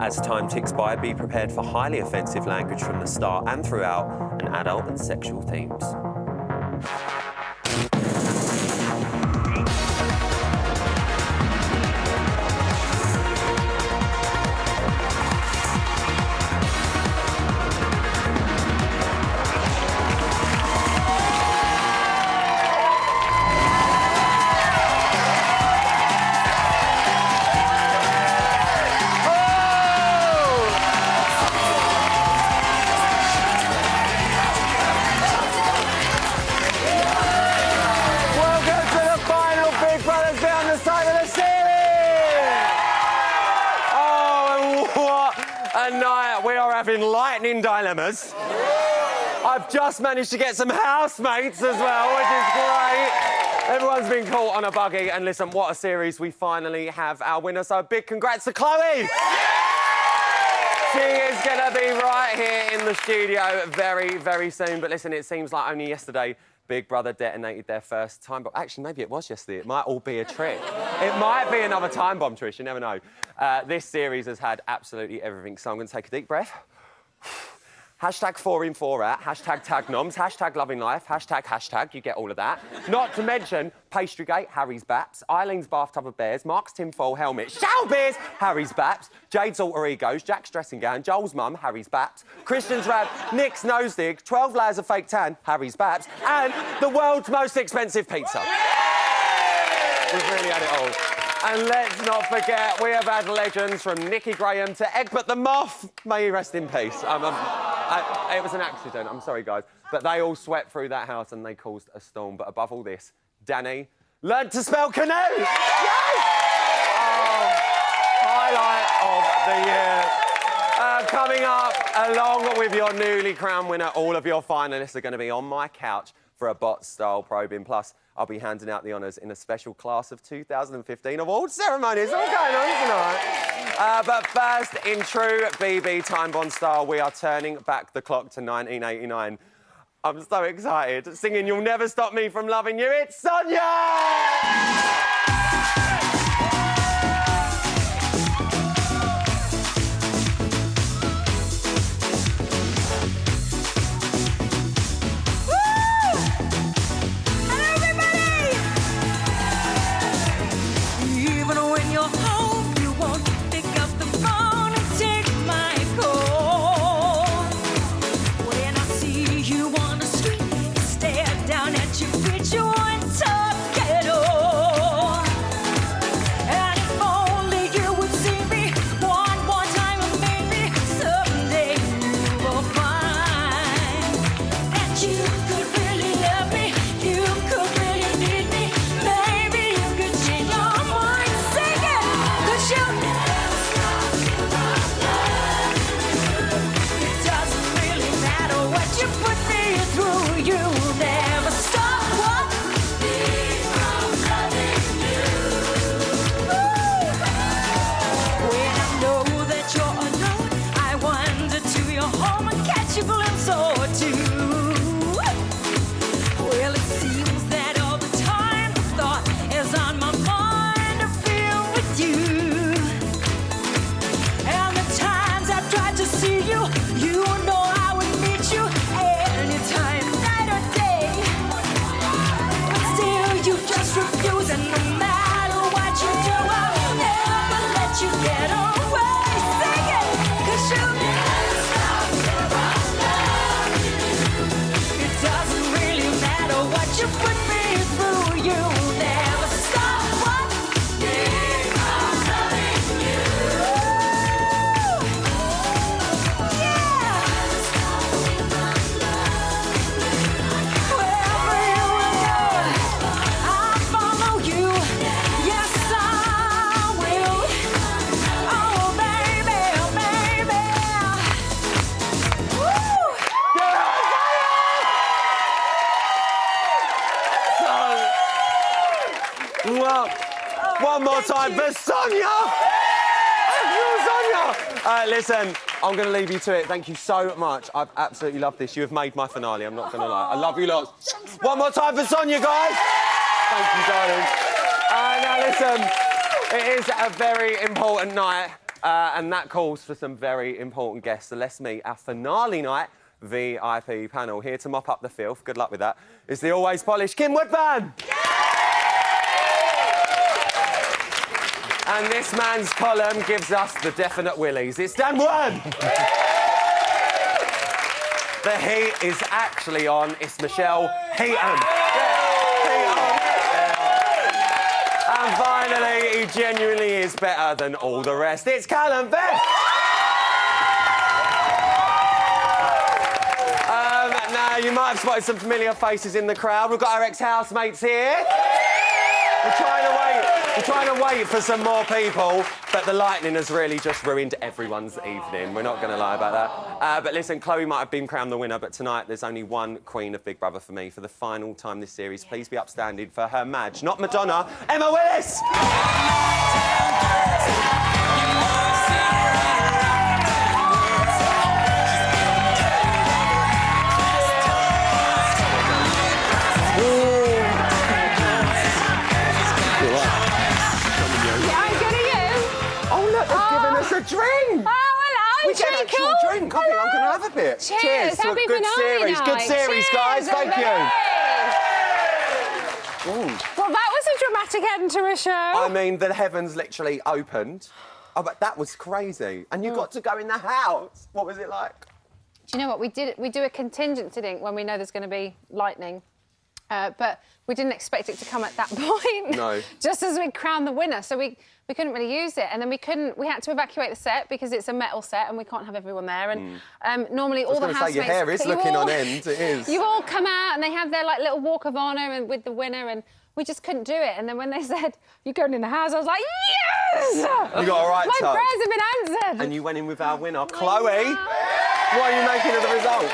As time ticks by, be prepared for highly offensive language from the start and throughout, and adult and sexual themes. Lightning dilemmas. I've just managed to get some housemates as well, which is great. Everyone's been caught on a buggy, and listen, what a series. We finally have our winner, so a big congrats to Chloe. She is going to be right here in the studio very, very soon. But listen, it seems like only yesterday Big Brother detonated their first time bomb. Actually, maybe it was yesterday. It might all be a trick. It might be another time bomb, Trish. You never know. This series has had absolutely everything, so I'm going to take a deep breath. Hashtag 4 in 4 out, hashtag tag noms, hashtag loving life, hashtag, you get all of that. Not to mention Pastrygate, Harry's Baps, Eileen's bathtub of bears, Mark's tinfoil helmet, Showbiz, Harry's Baps, Jade's alter egos, Jack's dressing gown, Joel's mum, Harry's Baps, Christian's rad, Nick's nose dig, 12 layers of fake tan, Harry's Baps, and the world's most expensive pizza. We've really had it all. And let's not forget, we have had legends from Nicky Graham to Egbert the Moth. May he rest in peace. It was an accident, I'm sorry, guys. But they all swept through that house and they caused a storm. But above all this, Danny learned to spell canoe! Yes! Oh, highlight of the year. Coming up, along with your newly crowned winner, all of your finalists are going to be on my couch for a bot-style probing. Plus, I'll be handing out the honours in a special class of 2015 award ceremonies. All going on tonight. But first, in true BB Time Bond style, we are turning back the clock to 1989. I'm so excited. Singing You'll Never Stop Me From Loving You, it's Sonia! One more time for Sonia! Sonia! Listen, I'm going to leave you to it. Thank you so much. I've absolutely loved this. You have made my finale, I'm not going to lie. I love you lots. One more time for Sonia, guys! Thank you, darling. Now, listen, it is a very important night. And that calls for some very important guests. So let's meet our finale night VIP panel. Here to mop up the filth, good luck with that, is the always polished Kim Woodburn. And this man's column gives us the definite willies. It's Dan One. The heat is actually on. It's Michelle Heaton. And finally, he genuinely is better than all the rest. It's Callum Beth. Now, you might have spotted some familiar faces in the crowd. We've got our ex-housemates here. We're trying to wait for some more people, but the lightning has really just ruined everyone's evening. We're not going to lie about that. But listen, Chloe might have been crowned the winner, but tonight there's only one queen of Big Brother for me. For the final time this series, please be upstanding for her Madge, not Madonna, Emma Willis! A drink! Oh, hello! We get an actual drink. I think I'm going to have a bit. Cheers to a good series. Good series, guys. Thank you. Well, that was a dramatic end to a show. I mean, the heavens literally opened. Oh, but that was crazy. And you got to go in the house. What was it like? Do you know what? We do a contingency thing when we know there's going to be lightning. But we didn't expect it to come at that point. No. Just as we crowned the winner, so we couldn't really use it, and then we had to evacuate the set because it's a metal set and we can't have everyone there. And normally all the housemates. Your hair is looking on end. It is. You all come out and they have their like little walk of honour and with the winner, and we just couldn't do it. And then when they said you're going in the house, I was like, yes! You got a right My touch. prayers have been answered. And you went in with our winner, Chloe. What are you making of the result?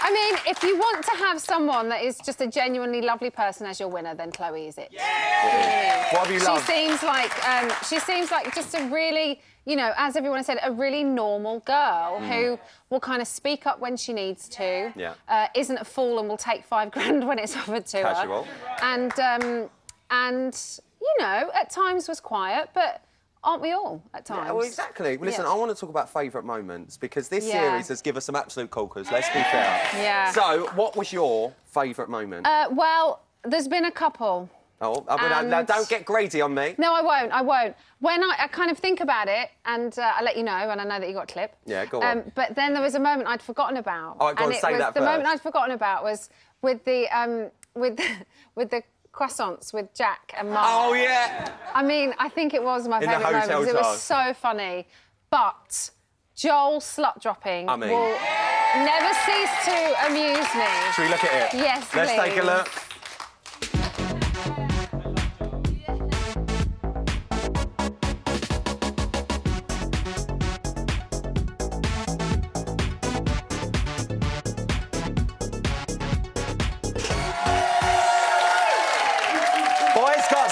I mean, if you want to have someone that is just a genuinely lovely person as your winner, then Chloe is it. Yeah. What have you loved? She seems like just a really, you know, as everyone has said, a really normal girl who will kind of speak up when she needs to. Yeah. Isn't a fool and will take $5 grand when it's offered to Casual. her. And you know, at times was quiet, but. Aren't we all, at times? Yeah, well, exactly. Well, listen, I want to talk about favourite moments, because this series has given us some absolute corkers, let's be fair. Yeah. So, what was your favourite moment? Well, there's been a couple. Oh, now don't get greedy on me. No, I won't. When I kind of think about it, and I'll let you know, and I know that you got a clip. Yeah, go on. But then there was a moment I'd forgotten about. Oh, go on, say that The first. moment I'd forgotten about was with the with the croissants with Jack and Mark. Oh, yeah. I mean, I think it was my favourite moment. It was so funny. But Joel slut-dropping will never cease to amuse me. Should we look at it? Yes, please. Let's take a look.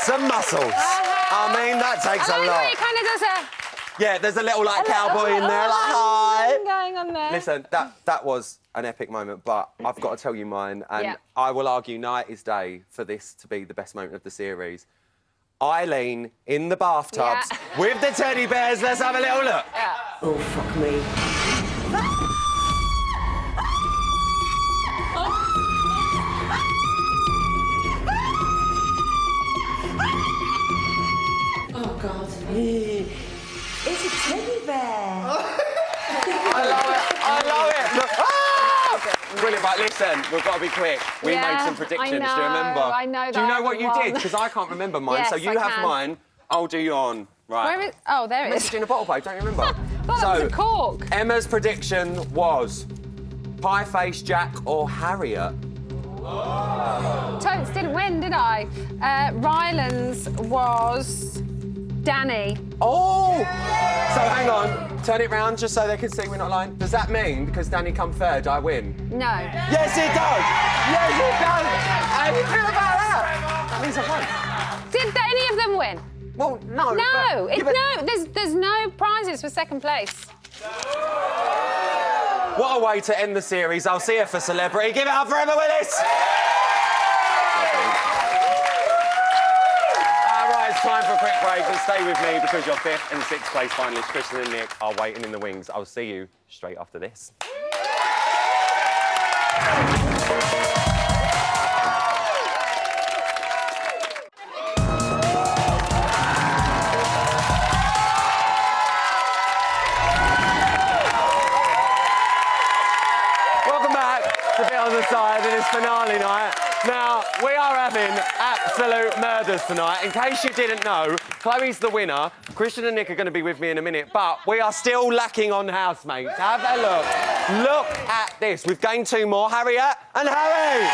Some muscles. I mean, that takes a lot. It kind of does a... Yeah, there's a little, like, cowboy in there, like, hi. Going on there. Listen, that was an epic moment, but I've got to tell you mine, and I will argue night is day for this to be the best moment of the series. Eileen in the bathtubs with the teddy bears. Let's have a little look. Yeah. Oh, fuck me. It's a teddy bear. I love it. Look. Ah! Brilliant, but listen, we've got to be quick. We made some predictions, do you remember? I know that. Do you know what you did? Because I can't remember mine, so you have mine, I'll do yours. Right. Where is... Oh, there it is. Message in a bottle, babe, don't you remember? That was a cork. Emma's prediction was Pie-Face Jack or Harriet. Totes didn't win, did I? Ryland's was Danny. Oh! So hang on, turn it round just so they can see we're not lying. Does that mean because Danny come third, I win? No. Yes, it does! Yes, it does! How do you feel about that? That means I won. Did any of them win? Well, no. No, there's no prizes for second place. What a way to end the series. I'll see her for celebrity. Give it up for Emma Willis! All right, it's time for a quick break, but stay with me because your 5th and 6th place finalists, Kristen and Nick, are waiting in the wings. I'll see you straight after this. Welcome back to Bit on the Side of this finale night. Now, we are having absolute murders tonight. In case you didn't know, Chloe's the winner. Christian and Nick are going to be with me in a minute, but we are still lacking on housemates. Have a look. Look at this. We've gained 2 more, Harriet and Harry.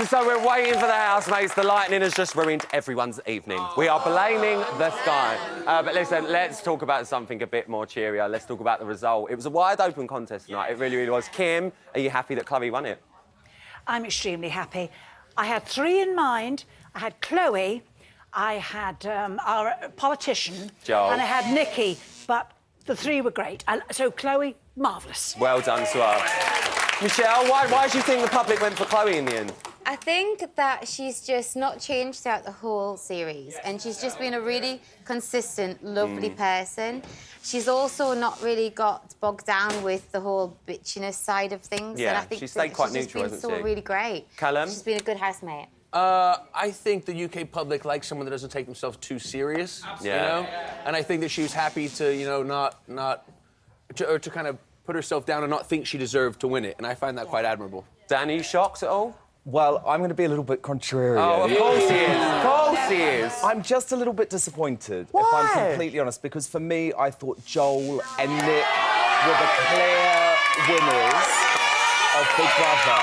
So we're waiting for the housemates. The lightning has just ruined everyone's evening. We are blaming the sky. But listen, let's talk about something a bit more cheerier. Let's talk about the result. It was a wide-open contest tonight. It really, really was. Kim, are you happy that Chloe won it? I'm extremely happy. I had 3 in mind. I had Chloe, I had our politician, Joel, and I had Nikki, but the 3 were great. So Chloe, marvellous. Well done to her. Michelle, why do you think the public went for Chloe in the end? I think that she's just not changed throughout the whole series, and she's just been a really consistent, lovely person. She's also not really got bogged down with the whole bitchiness side of things. Yeah, and I think she's stayed quite neutral, hasn't she? hasn't she? Really great. Callum? She's been a good housemate. I think the UK public likes someone that doesn't take themselves too serious. Yeah. You know? And I think that she was happy to, you know, to kind of put herself down and not think she deserved to win it. And I find that quite admirable. Danny, shocked at all? Well, I'm going to be a little bit contrarian. Oh, of course he is. Of course he is. I'm just a little bit disappointed, Why? if I'm completely honest, because for me, I thought Joel and Nick were the clear winners of Big Brother.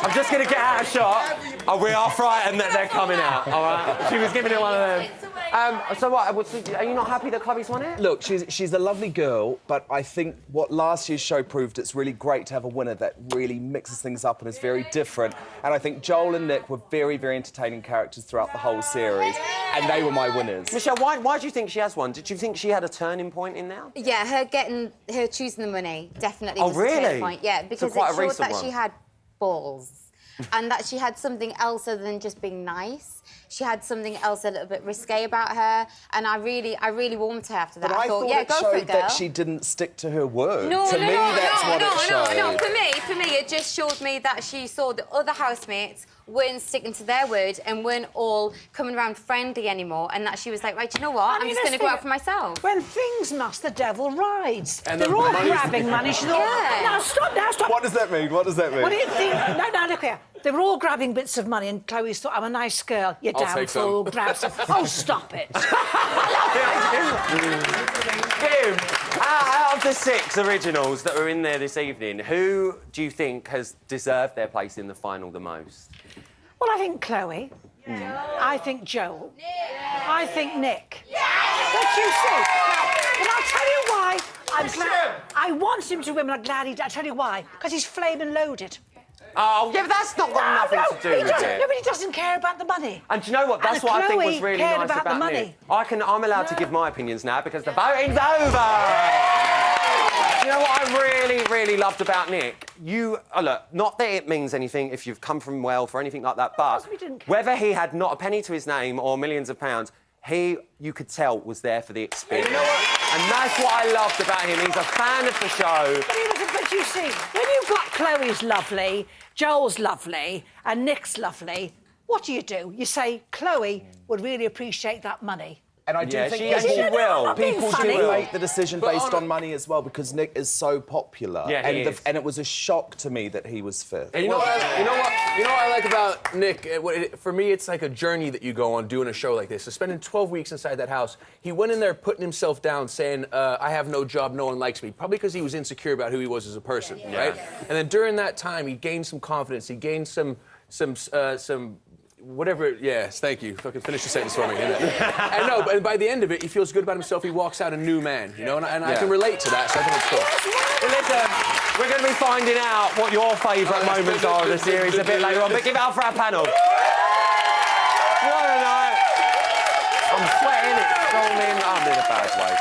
I'm just going to get out a shot. Oh, we are frightened that they're coming out, all right? She was giving it one of them. So what, are you not happy that Chloe's won it? Look, she's a lovely girl, but I think what last year's show proved, it's really great to have a winner that really mixes things up and is very different. And I think Joel and Nick were very, very entertaining characters throughout the whole series, and they were my winners. Michelle, why do you think she has won? Did you think she had a turning point in now? Yeah, her choosing the money definitely was Oh, really? a turning point. Yeah, because quite it a showed recent that one. she had balls. And that she had something else other than just being nice. She had something else a little bit risque about her, and I really warmed to her after that. But I thought yeah, it go showed for it, girl. that she didn't stick to her word. No, to me, that's what it showed. No. For me, it just showed me that she saw the other housemates weren't sticking to their word and weren't all coming around friendly anymore, and that she was like, right, you know what? I'm just going to go out for myself. When things must, the devil rides. And they're the all money's- grabbing money. She thought, Yeah. now stop. What does that mean? What does that mean? What do you think? No, look here. They were all grabbing bits of money, and Chloe thought, I'm a nice girl. You I'll damn take fool, some. grab some. Oh, stop it. Kim, out of the 6 originals that were in there this evening, who do you think has deserved their place in the final the most? Well, I think Chloe. I think Joel. I think Nick. Don't you see? But I'll tell you why. I'm glad. I want him to win, but I'm glad he did. I'll tell you why. Because he's flaming loaded. Oh, yeah, but that's not got nothing to do he with doesn't. it. No, but he doesn't care about the money. And do you know what? That's And what I think was Chloe really cared nice about the about money. Nick. I'm allowed to give my opinions now because the voting's over. Do you know what I really loved about Nick? Look, not that it means anything if you've come from wealth or anything like that, but we didn't care. whether he had not a penny to his name or millions of pounds, you could tell, was there for the experience. And you know what? And that's what I loved about him. He's a fan of the show. But you see, when you've got Chloe's lovely, Joel's lovely, and Nick's lovely, what do? You say, Chloe would really appreciate that money. And I do Yeah, think she will. people funny. do make the decision But based on money as well, because Nick is so popular. Yeah, he is. And it was a shock to me that he was 5th. And you know what I like about Nick? For me, it's like a journey that you go on doing a show like this. So spending 12 weeks inside that house, he went in there putting himself down, saying, I have no job, no one likes me. Probably because he was insecure about who he was as a person, right? And then during that time, he gained some confidence. He gained some whatever, yes, thank you. Fucking finish the sentence for me. And no, but by the end of it, he feels good about himself. He walks out a new man, you know, and I can relate to that, so I think it's cool. Well, listen, we're going to be finding out what your favourite moments are of the series a bit later on, but give it up for our panel. What a night. I'm sweating, it's storming. I'm in a bad way.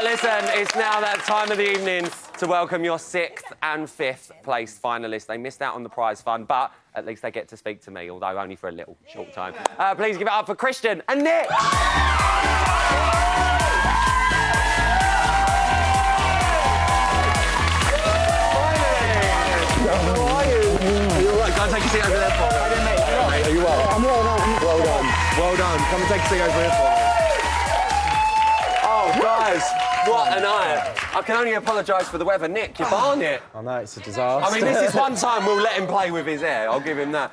Listen, it's now that time of the evening to welcome your 6th and 5th place finalists. They missed out on the prize fund, but at least they get to speak to me, although only for a little short time. Please give it up for Christian and Nick. Go and take a seat over there for me. Are you well? I'm well done. Well done. Well done. Come and take a seat over here for me. Oh, guys, what a night. I can only apologise for the weather. Nick, you're barring it. I know, it's a disaster. I mean, this is one time we'll let him play with his hair. I'll give him that.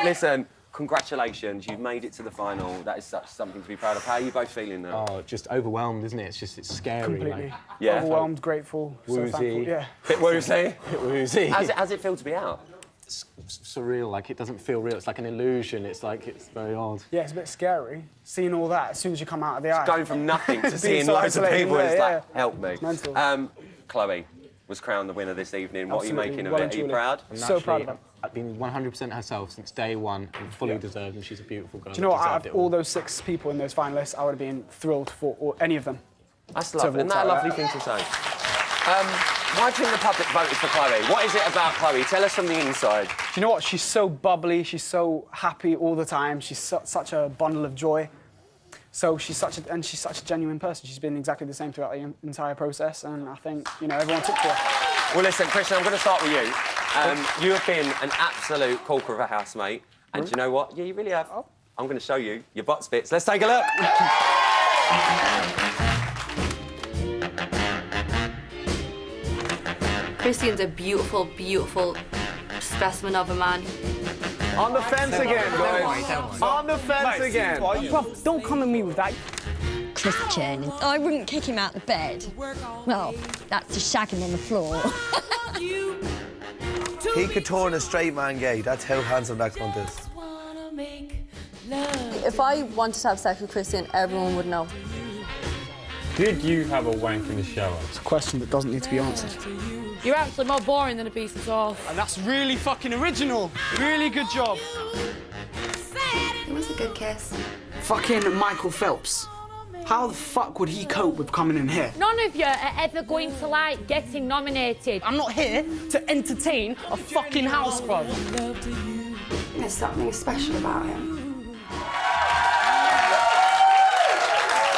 Listen, congratulations. You've made it to the final. That is something to be proud of. How are you both feeling now? Oh, just overwhelmed, isn't it? It's scary. Completely. Like, yeah. Overwhelmed, grateful, so woozy. thankful. Yeah. Bit woozy. Bit woozy. How's it feel to be out? It's surreal, like it doesn't feel real. It's like an illusion. It's very odd. Yeah, it's a bit scary, seeing all that as soon as you come out of the eye. Going from nothing to seeing so loads of isolated, people, yeah, it's yeah. like, help me. Mental. Chloe was crowned the winner this evening. What Absolutely. are you making of Well it? and Are you truly. proud? So proud of her. I've been 100% herself since day one and fully deserved, and she's a beautiful girl. Do you know what? Out Deserved of it all those 6 people in those finalists, I would have been thrilled for any of them. That's lovely. Isn't that a lovely thing to say? Why do you think the public voted for Chloe? What is it about Chloe? Tell us from the inside. Do you know what? She's so bubbly. She's so happy all the time. She's such a bundle of joy. So she's such a genuine person. She's been exactly the same throughout the entire process, and I think everyone took to her. Well, listen, Christian, I'm going to start with you. You have been an absolute corker of a housemate, and do you know what? Yeah, you really have. I'm going to show you your butt spits. Let's take a look. Christian's a beautiful, beautiful specimen of a man. On the fence again, guys. On the fence again. Bruv, don't come at me with that. Christian, I wouldn't kick him out of bed. Well, that's just shagging on the floor. He could turn a straight man gay. That's how handsome that cunt is. If I wanted to have sex with Christian, everyone would know. Did you have a wank in the shower? It's a question that doesn't need to be answered. You're actually more boring than a piece of sauce. And that's really fucking original. Really good job. It was a good kiss. Fucking Michael Phelps. How the fuck would he cope with coming in here? None of you are ever going to like getting nominated. I'm not here to entertain a fucking house, bro. There's something special about him.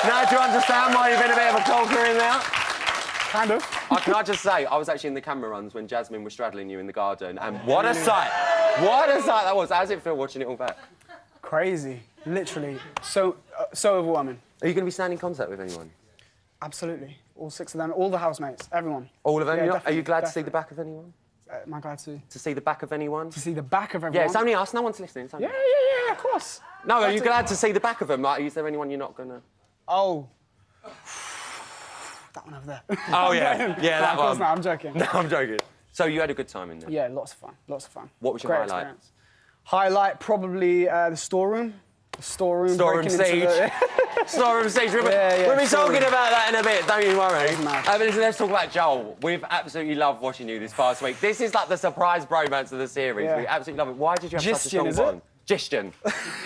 Now, do you understand why you've been a bit of a corker in there? Kind of. Can I just say, I was actually in the camera runs when Jasmine was straddling you in the garden, and what a sight! What a sight that was. How does it feel watching it all back? Crazy. Literally. So overwhelming. Are you going to be staying in contact with anyone? Absolutely. All 6 of them, all the housemates, everyone. All of them? Yeah, Are you glad to see definitely. the back of anyone? Am I glad to? To see the back of anyone? To see the back of everyone? Yeah, it's only us. No one's listening. It's only Yeah, us. of course. No, are you glad to see the back of them? Like, is there anyone you're not going to... Oh. That one over there. Oh, yeah. Yeah, that of course one. not, I'm joking. No, I'm joking. So you had a good time in there? Yeah, lots of fun, lots of fun. What was your Great highlight? Experience. Highlight, probably the storeroom. The storeroom. Storeroom breaking into siege. Storeroom siege. We'll be storeroom. talking about that in a bit, don't you worry. Mad. But listen, let's talk about Joel. We've absolutely loved watching you this past week. This is like the surprise bromance of the series. Yeah. We absolutely love it. Why did you have such a Gistian, strong is bond? Gistian.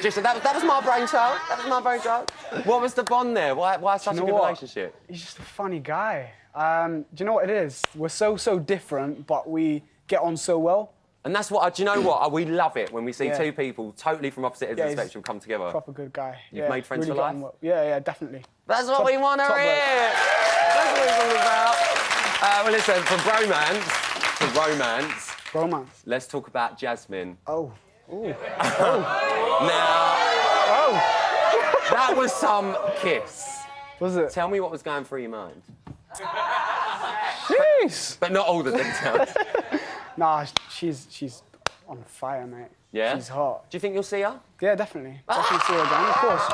Gistian. That was my brainchild. That was my brainchild. What was the bond there? Why such a good relationship? He's just a funny guy. Do you know what it is? We're so different, but we get on so well. And that's what, do you know what? We love it when we see Yeah. two people totally from opposite ends of the he's spectrum come together. Proper good guy. You've made friends for life? Well. Yeah, definitely. That's what Top- we want to top hear. bloke. That's what it's all about. Well, listen, from bromance to romance, Romance. let's talk about Jasmine. Oh. Ooh. Now, that was some kiss. Was it? Tell me what was going through your mind. Jeez. But not all the details. Nah, she's on fire, mate. Yeah? She's hot. Do you think you'll see her? Yeah, definitely. Definitely see her again, of course.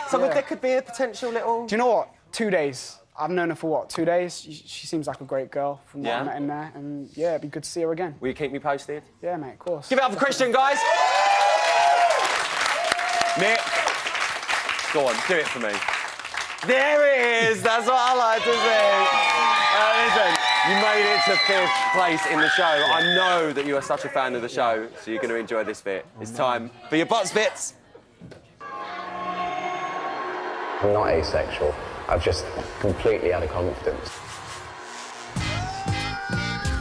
So Yeah. there could be a potential little... Do you know what? 2 days. I've known her for what? 2 days? She seems like a great girl from what I met in there. And yeah, it'd be good to see her again. Will you keep me posted? Yeah, mate, of course. Give it up for Christian, guys. Nick, go on, do it for me. There it is. That's what I like to see. Listen, you made it to 5th place in the show. I know that you are such a fan of the show, so you're going to enjoy this bit. It's time for your butt spits. I'm not asexual. I've just completely out of confidence.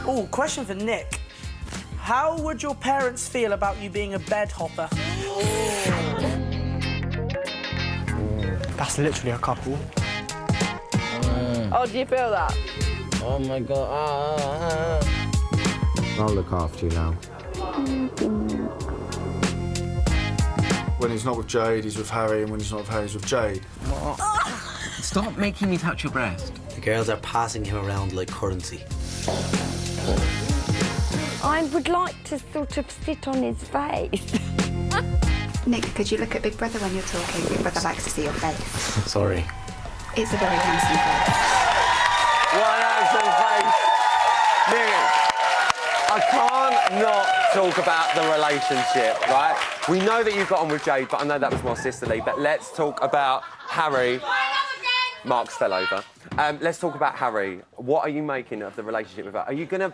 Oh, question for Nick. How would your parents feel about you being a bed hopper? That's literally a couple. Oh, do you feel that? Oh my God. I'll look after you now. When he's not with Jade, he's with Harry, and when he's not with Harry, he's with Jade. What? Stop making me touch your breast. The girls are passing him around like currency. I would like to sort of sit on his face. Nick, could you look at Big Brother when you're talking? Big Brother likes to see your face. Sorry. It's a very handsome face. What an handsome face. Nick, I can't not talk about the relationship, right? We know that you got on with Jade, but I know that was more sisterly. But let's talk about Harry. Mark's fell over. Let's talk about Harry. What are you making of the relationship with her? Are you gonna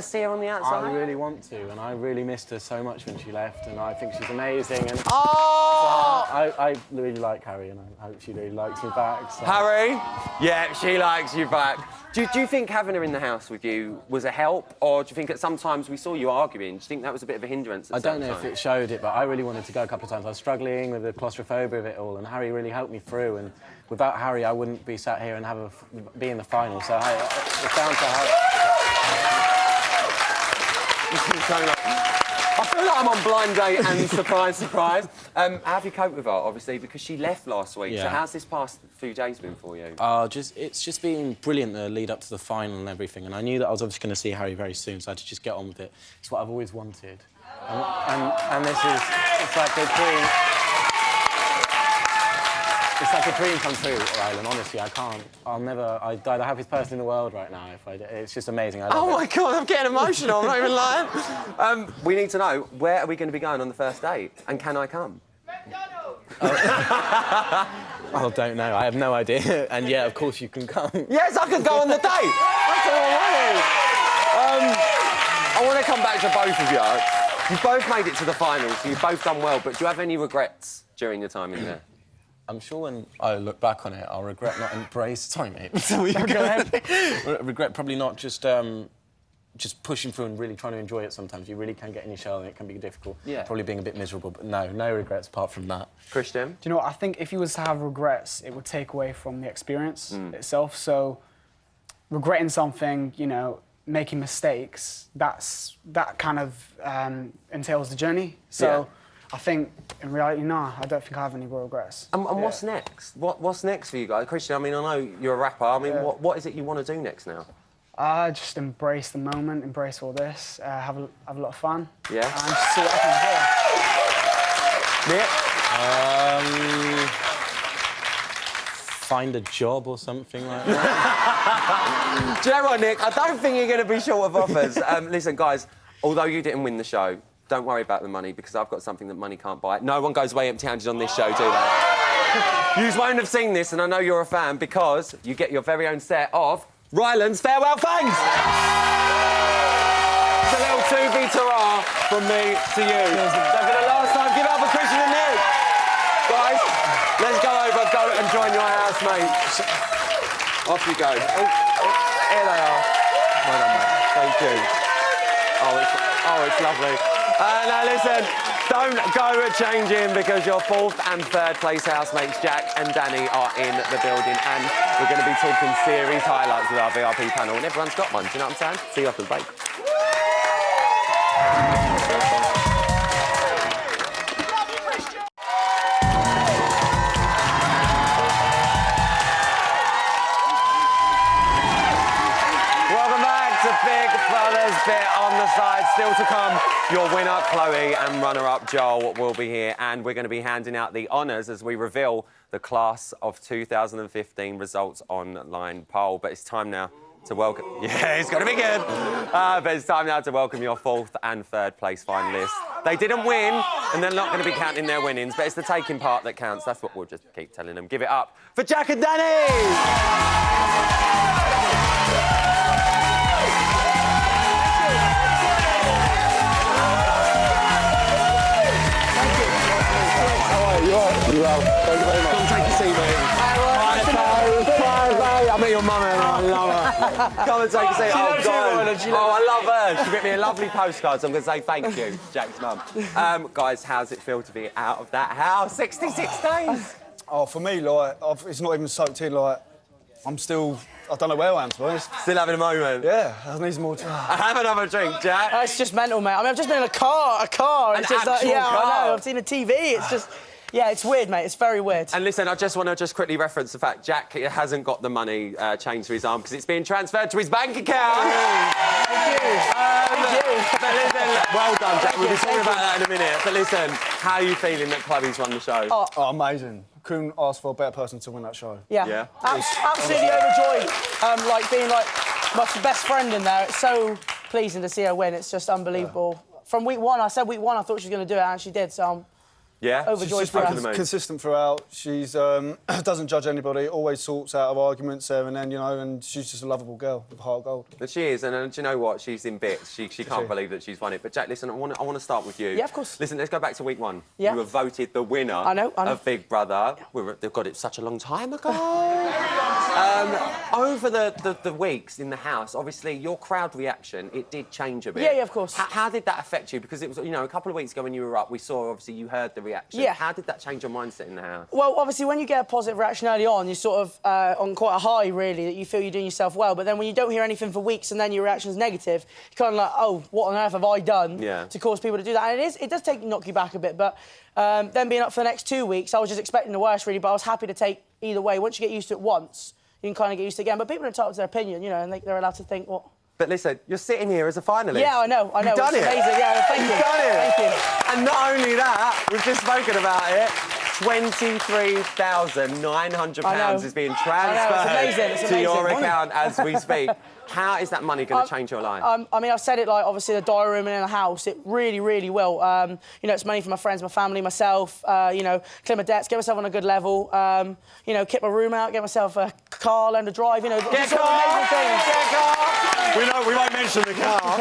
see her on the outside? I really want to, and I really missed her so much when she left, and I think she's amazing. And oh! I really like Harry, and I hope she really likes me back. So. Harry? Yeah, she likes you back. Do you think having her in the house with you was a help, or do you think at some times we saw you arguing? Do you think that was a bit of a hindrance at I don't know time? if it showed it, but I really wanted to go a couple of times. I was struggling with the claustrophobia of it all, and Harry really helped me through. And without Harry, I wouldn't be sat here and be in the final. So it's down to Harry. I feel like I'm on blind date and surprise, surprise. How have you coped with her, obviously, because she left last week? Yeah. So how's this past few days been for you? It's just been brilliant, the lead up to the final and everything. And I knew that I was obviously going to see Harry very soon, so I had to just get on with it. It's what I've always wanted. And this is, it's like a dream. It's like a dream come true, Rylan. Honestly, I'd die the happiest person in the world right now if I did. It's just amazing. I love Oh it. my God, I'm getting emotional. I'm not even lying. We need to know, where are we going to be going on the first date? And can I come? Oh, don't know. I have no idea. And yeah, of course you can come. Yes, I can go on the date. That's all I wanted. I want to come back to both of you. You both made it to the finals, so you've both done well, but do you have any regrets during your time in there? I'm sure when I look back on it, I'll regret not embracing... Sorry, mate. So you go ahead. Regret probably not just pushing through and really trying to enjoy it sometimes. You really can get in your shell and it can be difficult. Yeah. Probably being a bit miserable, but no regrets apart from that. Christian? Do you know what? I think if you was to have regrets, it would take away from the experience itself. So regretting something, you know, making mistakes, that kind of entails the journey. So. Yeah. I think, in reality, no, I don't think I have any real regrets. And what's next? What's next for you guys? Christian, I mean, I know you're a rapper. I mean, what is it you want to do next now? Just embrace the moment, embrace all this, have a lot of fun. Yeah? And just see what happens here. Nick? Find a job or something like that. Do you know what, Nick? I don't think you're going to be short of offers. Listen, guys, although you didn't win the show, don't worry about the money, because I've got something that money can't buy. No one goes away empty-handed on this show, do they? You won't have seen this, and I know you're a fan, because you get your very own set of Ryland's Farewell Fangs! It's a little to-be-ta-ra from me to you. So for the last time, give it up for Christian and Nick. Guys, let's go and join your housemates. Off you go. Here they are. Well done, mate. Thank you. Oh, it's lovely. Now listen, don't go changing, because your fourth and third place housemates, Jack and Danny, are in the building, and we're going to be talking series highlights with our VIP panel, and everyone's got one, do you know what I'm saying? See you after the break. Bit on the side, still to come. Your winner, Chloe, and runner-up, Joel, will be here, and we're going to be handing out the honours as we reveal the Class of 2015 results online poll. But it's time now to welcome... Yeah, it's going to be good. But it's time now to welcome your fourth and third place finalists. They didn't win, and they're not going to be counting their winnings, but it's the taking part that counts. That's what we'll just keep telling them. Give it up for Jack and Danny! You well. Thank you very much. Come take a seat, mate. Bye, mate. I met your mum and I love her. Come and take a seat. Oh, God. I love her. She wrote me a lovely postcard, so I'm going to say thank you, Jack's mum. Guys, how's it feel to be out of that house? 66 days. Oh, for me, like, it's not even soaked in. Like, I'm still... I don't know where I am, to be honest. Still having a moment? Yeah, I need some more time. Have another drink, Jack. It's just mental, mate. I mean, I've just been in a car. It's just like, yeah, car. I know. I've seen a TV. It's just... Yeah, it's weird, mate. It's very weird. And listen, I just want to quickly reference the fact Jack hasn't got the money chained to his arm because it's being transferred to his bank account. Thank you. Thank you. But listen, well done, Jack. We'll be talking about that in a minute. But listen, how are you feeling that Chloe's won the show? Oh, amazing. Couldn't ask for a better person to win that show. Yeah. Absolutely overjoyed. Like being like my best friend in there. It's so pleasing to see her win. It's just unbelievable. From week one, I said week one I thought she was going to do it, and she did. So I'm overjoyed for her. She's consistent throughout. She's doesn't judge anybody. Always sorts out of arguments there and then, you know. And she's just a lovable girl with heart of gold. But she is, and do you know what? She's in bits. She can't believe that she's won it. But Jack, listen, I want to start with you. Yeah, of course. Listen, let's go back to week one. Yeah. You were voted the winner. I know. Of Big Brother. They've got it such a long time ago. Over the weeks in the house, obviously your crowd reaction, it did change a bit. Yeah, of course. How did that affect you? Because it was, you know, a couple of weeks ago when you were up, we saw obviously you heard the reaction. Yeah. How did that change your mindset in the house? Well, obviously, when you get a positive reaction early on, you're sort of on quite a high, really, that you feel you're doing yourself well. But then when you don't hear anything for weeks and then your reaction's negative, you're kind of like, oh, what on earth have I done to cause people to do that? And it does knock you back a bit. But then being up for the next 2 weeks, I was just expecting the worst, really. But I was happy to take either way. Once you get used to it once, you can kind of get used to it again. But people are entitled to their opinion, you know, and they're allowed to think what. But listen, you're sitting here as a finalist. Yeah, I know. You've done it's it. amazing. Yeah, well, thank you. You've done it. Thank you. And not only that, we've just spoken about it. £23,900 is being transferred to your account as we speak. How is that money going to change your life? I mean, I've said it, like, obviously, the diary room and in the house, it really, really will. You know, it's money for my friends, my family, myself, you know, clear my debts, get myself on a good level, you know, keep my room out, get myself a car, learn to drive, you know, get just amazing things. Get a car! We won't mention the car.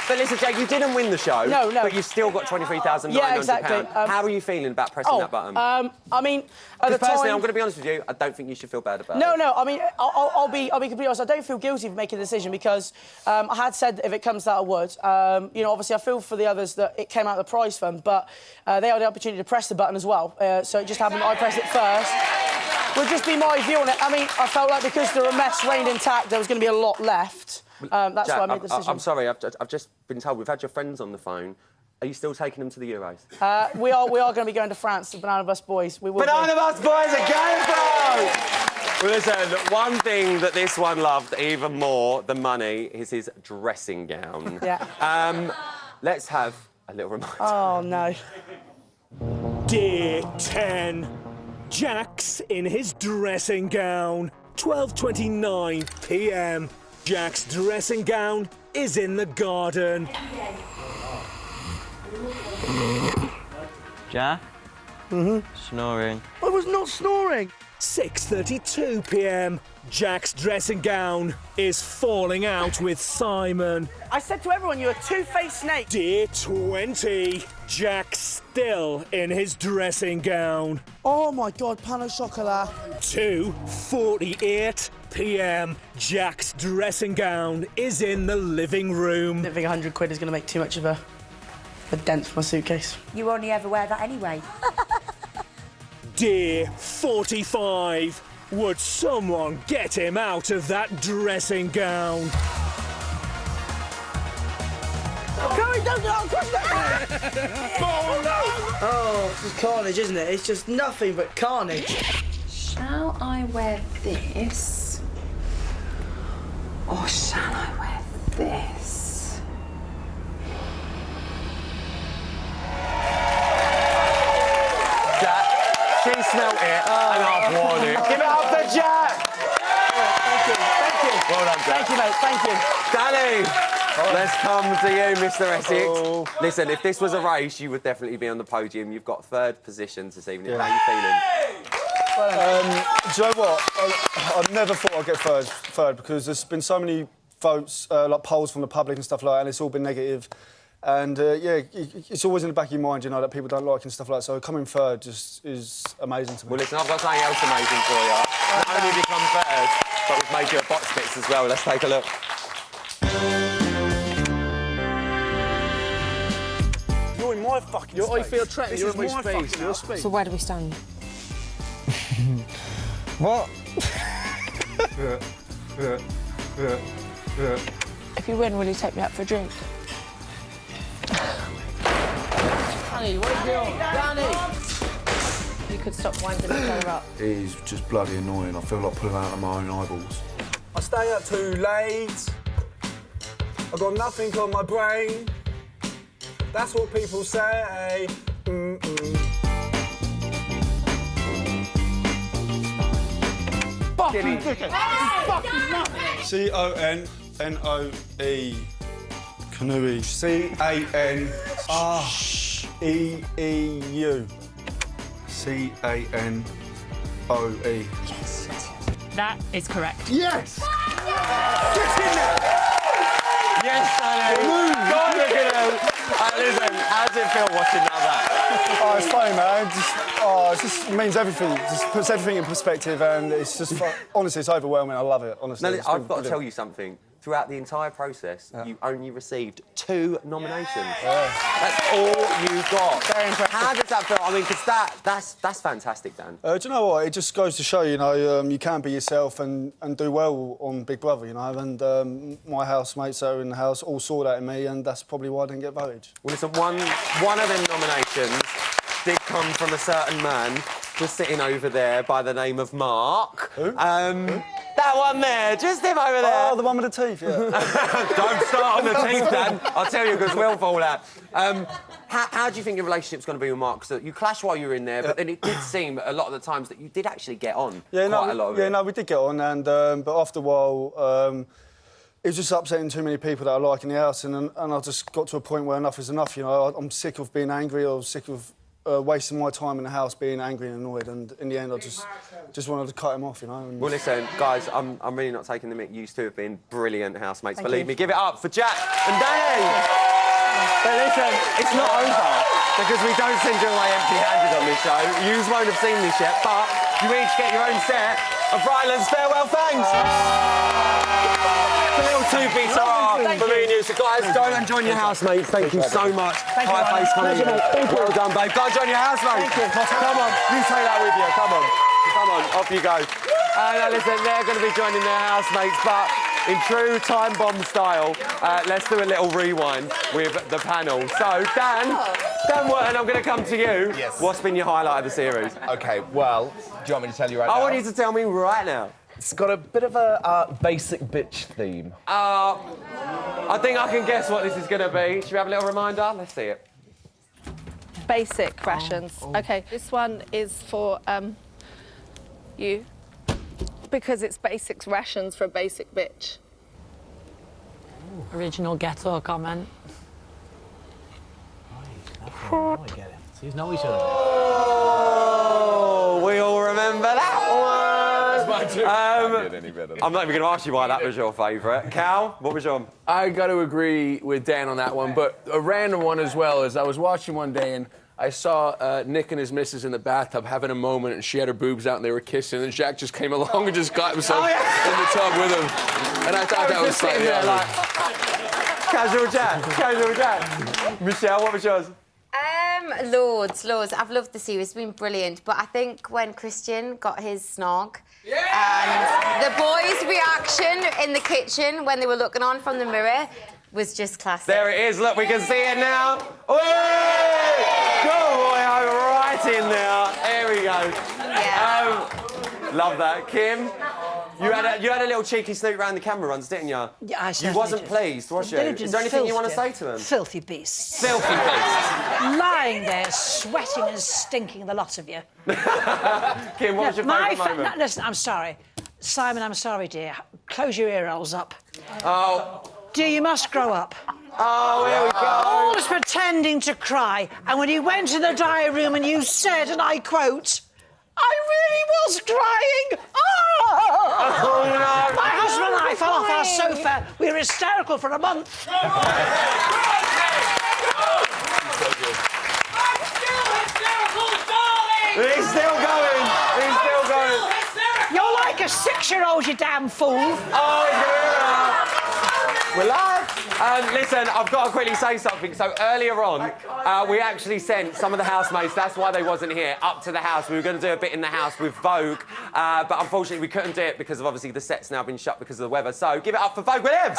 But listen, Jake, you didn't win the show. No. But you've still got £23,900. Yeah, exactly. How are you feeling about pressing that button? I mean, at the time... Personally, I'm going to be honest with you, I don't think you should feel bad about it. No, I mean, I'll be completely honest. I don't feel guilty for making a decision because I had said that if it comes to that, I would. You know, obviously, I feel for the others that it came out of the prize fund, but they had the opportunity to press the button as well. So it just happened I pressed it first. Would just be my view on it. I mean, I felt like because the mess reigned intact, there was going to be a lot left. That's Jack, why I made the decision. I'm sorry, I've just been told we've had your friends on the phone. Are you still taking them to the Euros? We are going to be going to France, the Banana Bus Boys. We will Banana Bus Boys are going, bro! Well, listen, one thing that this one loved even more than money is his dressing gown. Yeah. Let's have a little reminder. Oh, no. Dear 10, Jack's in his dressing gown. 12:29 p.m. Jack's dressing gown is in the garden. Jack? Snoring. I was not snoring. 6:32 p.m. Jack's dressing gown is falling out with Simon. I said to everyone, you're a two-faced snake. Dear 20, Jack's still in his dressing gown. Oh, my God, pan au chocolat. 2:48 p.m. Jack's dressing gown is in the living room. I don't think £100 is going to make too much of a dent for my suitcase. You only ever wear that anyway. Dear 45, would someone get him out of that dressing gown? Chloe, don't push that! Oh, it's just carnage, isn't it? It's just nothing but carnage. Shall I wear this? Or shall I wear this? Jack, she smelt it and I've worn it. Give it up for Jack! Thank you. Well done, Jack. Thank you, mate, thank you. Danny! Let's come to you, Mr. Essex. Listen, if this was a race, you would definitely be on the podium. You've got third position this evening. How are you feeling? Do you know what? I never thought I'd get third because there's been so many votes, like polls from the public and stuff like that, and it's all been negative. And yeah, it's always in the back of your mind, you know, that people don't like and stuff like that. So coming third just is amazing to me. Well, listen, I've got something else amazing for you. Not only have you come third, but we've made you a box bits as well. Let's take a look. You're in my fucking space. I feel threatened. You're in my space. Your space. So where do we stand? What? If you win, will you take me out for a drink? Danny, what are you doing? Danny! You could stop winding each other up. He's just bloody annoying. I feel like pulling out of my own eyeballs. I stay up too late. I've got nothing on my brain. That's what people say. Fucking dickhead. Fucking nothing. C-O-N-N-O-E. Canoe. C-A-N-R-E-E-U. C-A-N-O-E. Yes. That is correct. Yes! Get in there! Yes, Danny! God, look at him! Listen, how does it feel watching that? Oh, it's funny, man. It just means everything. It just puts everything in perspective, and it's just honestly, it's overwhelming. I love it. Honestly, No, I've got to tell you something. Throughout the entire process, you only received 2 nominations. That's all you got. Very impressive. How does that feel? I mean, because that's fantastic, Dan. Do you know what? It just goes to show, you know, you can be yourself and do well on Big Brother, you know. And my housemates that are in the house all saw that in me, and that's probably why I didn't get voted. Well, listen, one of them nominations did come from a certain man just sitting over there by the name of Mark. Who? That one there, just him over there. Oh, the one with the teeth, yeah. Don't start on the teeth, Dan. I'll tell you, because we'll fall out. How do you think your relationship's going to be with Mark? So you clashed while you were in there, but then it did seem a lot of the times that you did actually get on. Yeah, quite a lot of it. no, we did get on, and but after a while, it was just upsetting too many people that I like in the house, and I just got to a point where enough is enough. You know, I'm sick of being angry, or sick of wasting my time in the house being angry and annoyed, and in the end I just wanted to cut him off, you know. And... Well, listen, guys, I'm really not taking the mick. You two have been brilliant housemates. Believe me. Give it up for Jack and Danny. But listen, it's not over, because we don't send you away empty-handed on this show. You won't have seen this yet, but you each get your own set of Ryland's Farewell Thanks. A little two-piece for me and you. So, guys, go and join your housemates. Thank you so much. High face coming in. Well done, babe. Go and join your housemates. Come on, you take that with you. Come on, off you go. Now, listen, they're going to be joining their housemates, but in true Time Bomb style, let's do a little rewind with the panel. So, Dan Wharton, I'm going to come to you. Yes. What's been your highlight of the series? OK, well, do you want me to tell you right now? I want you to tell me right now. It's got a bit of a basic bitch theme. I think I can guess what this is going to be. Should we have a little reminder? Let's see it. Basic rations. OK, this one is for you. Because it's basic rations for a basic bitch. Original ghetto comment. I get it. So you know each other. Oh, we all remember that one. I'm not even going to ask you why that was your favourite. Cal, what was your? I got to agree with Dan on that one, but a random one as well is I was watching one day and I saw Nick and his missus in the bathtub having a moment, and she had her boobs out and they were kissing, and Jack just came along and just got himself in the tub with him. And I thought that was sitting there like... Casual Jack. Michelle, what was yours? Loads. I've loved the series. It's been brilliant. But I think when Christian got his snog, and the boys' reaction in the kitchen when they were looking on from the mirror was just classic. There it is. Look, we can see it now. Hey! Go, boy, right in there. There we go. Yeah. Love that. Kim, you had a little cheeky snoop round the camera runs, didn't you? Yeah, I You certainly wasn't did. pleased, was you? Is there anything you want to say to them? Filthy beasts. Filthy beasts. Lying there, sweating and stinking, the lot of you. Kim, what was your favourite moment? Listen, I'm sorry. Simon, I'm sorry, dear. Close your ear holes up. Oh. Dear, you must grow up. Oh, here we go. Always pretending to cry. And when you went to the diary room and you said, and I quote, I really was crying. Oh, no. My husband and I fell off our sofa. We were hysterical for a month. He's still going. He's still going. You're like a 6-year-old, you damn fool. Oh, it's We're live. Listen, I've got to quickly say something. So earlier on, we actually sent some of the housemates, that's why they wasn't here, up to the house. We were going to do a bit in the house with Vogue, but unfortunately we couldn't do it because of obviously the set's now been shut because of the weather. So give it up for Vogue Williams.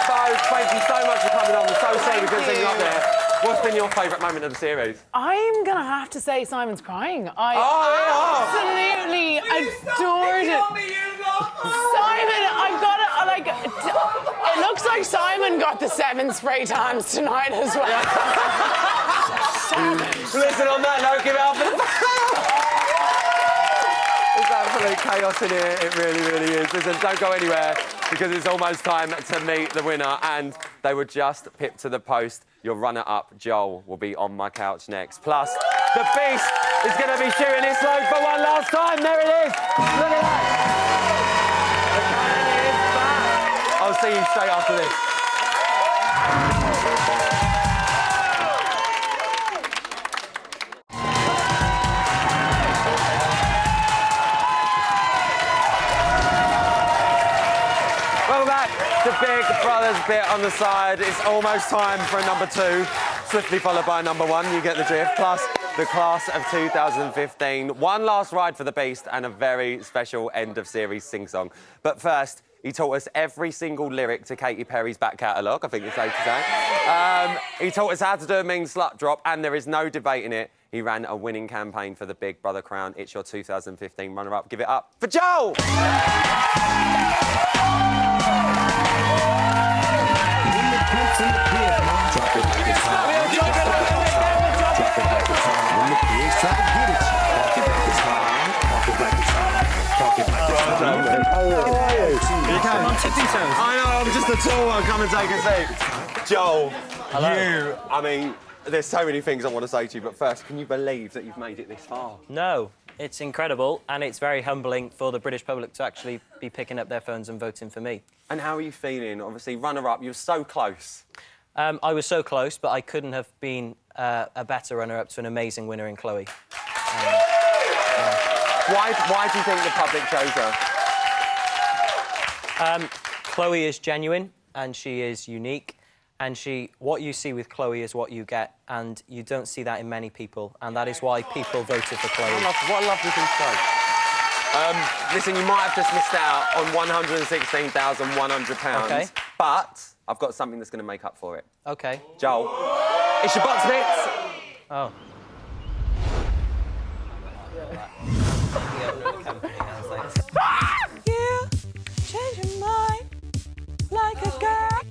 Vogue, thank you so much for coming on. We're so sorry we couldn't send you up there. What's been your favourite moment of the series? I'm going to have to say Simon's crying. I absolutely adored it. Simon, I've got to, like, it looks like Simon got the 7 spray tans tonight as well. Listen, on that note, give it up for the... There's absolute chaos in here, it really, really is. Listen, don't go anywhere, because it's almost time to meet the winner, and they were just pipped to the post. Your runner-up, Joel, will be on my couch next. Plus, the Beast is going to be shooting his load for one last time. There it is. Look at that. The cannon is back. I'll see you straight after this. Welcome back. The Big Brothers bit on the side. It's almost time for a number 2, swiftly followed by a number 1. You get the drift. Plus, the class of 2015. One last ride for the Beast and a very special end-of-series sing-song. But first, he taught us every single lyric to Katy Perry's back catalogue, I think it's safe to say. He taught us how to do a mean slut drop, and there is no debating it. He ran a winning campaign for the Big Brother crown. It's your 2015 runner-up. Give it up for Joel! I know, I'm just a tall one. Come and take a seat. Joel, you, I mean, there's so many things I want to say to you, but first, can you believe that you've made it this far? No, it's incredible, and it's very humbling for the British public to actually be picking up their phones and voting for me. And how are you feeling? Obviously, runner-up, you were so close. I was so close, but I couldn't have been a better runner-up to an amazing winner in Chloe. Why do you think the public chose her? Chloe is genuine, and she is unique, and what you see with Chloe is what you get, and you don't see that in many people, and that is why people voted for Chloe. What a lovely thing to say. Listen, you might have just missed out on £116,100. Okay. But I've got something that's going to make up for it. OK. Joel, it's your box bits. Oh. You change your mind like a girl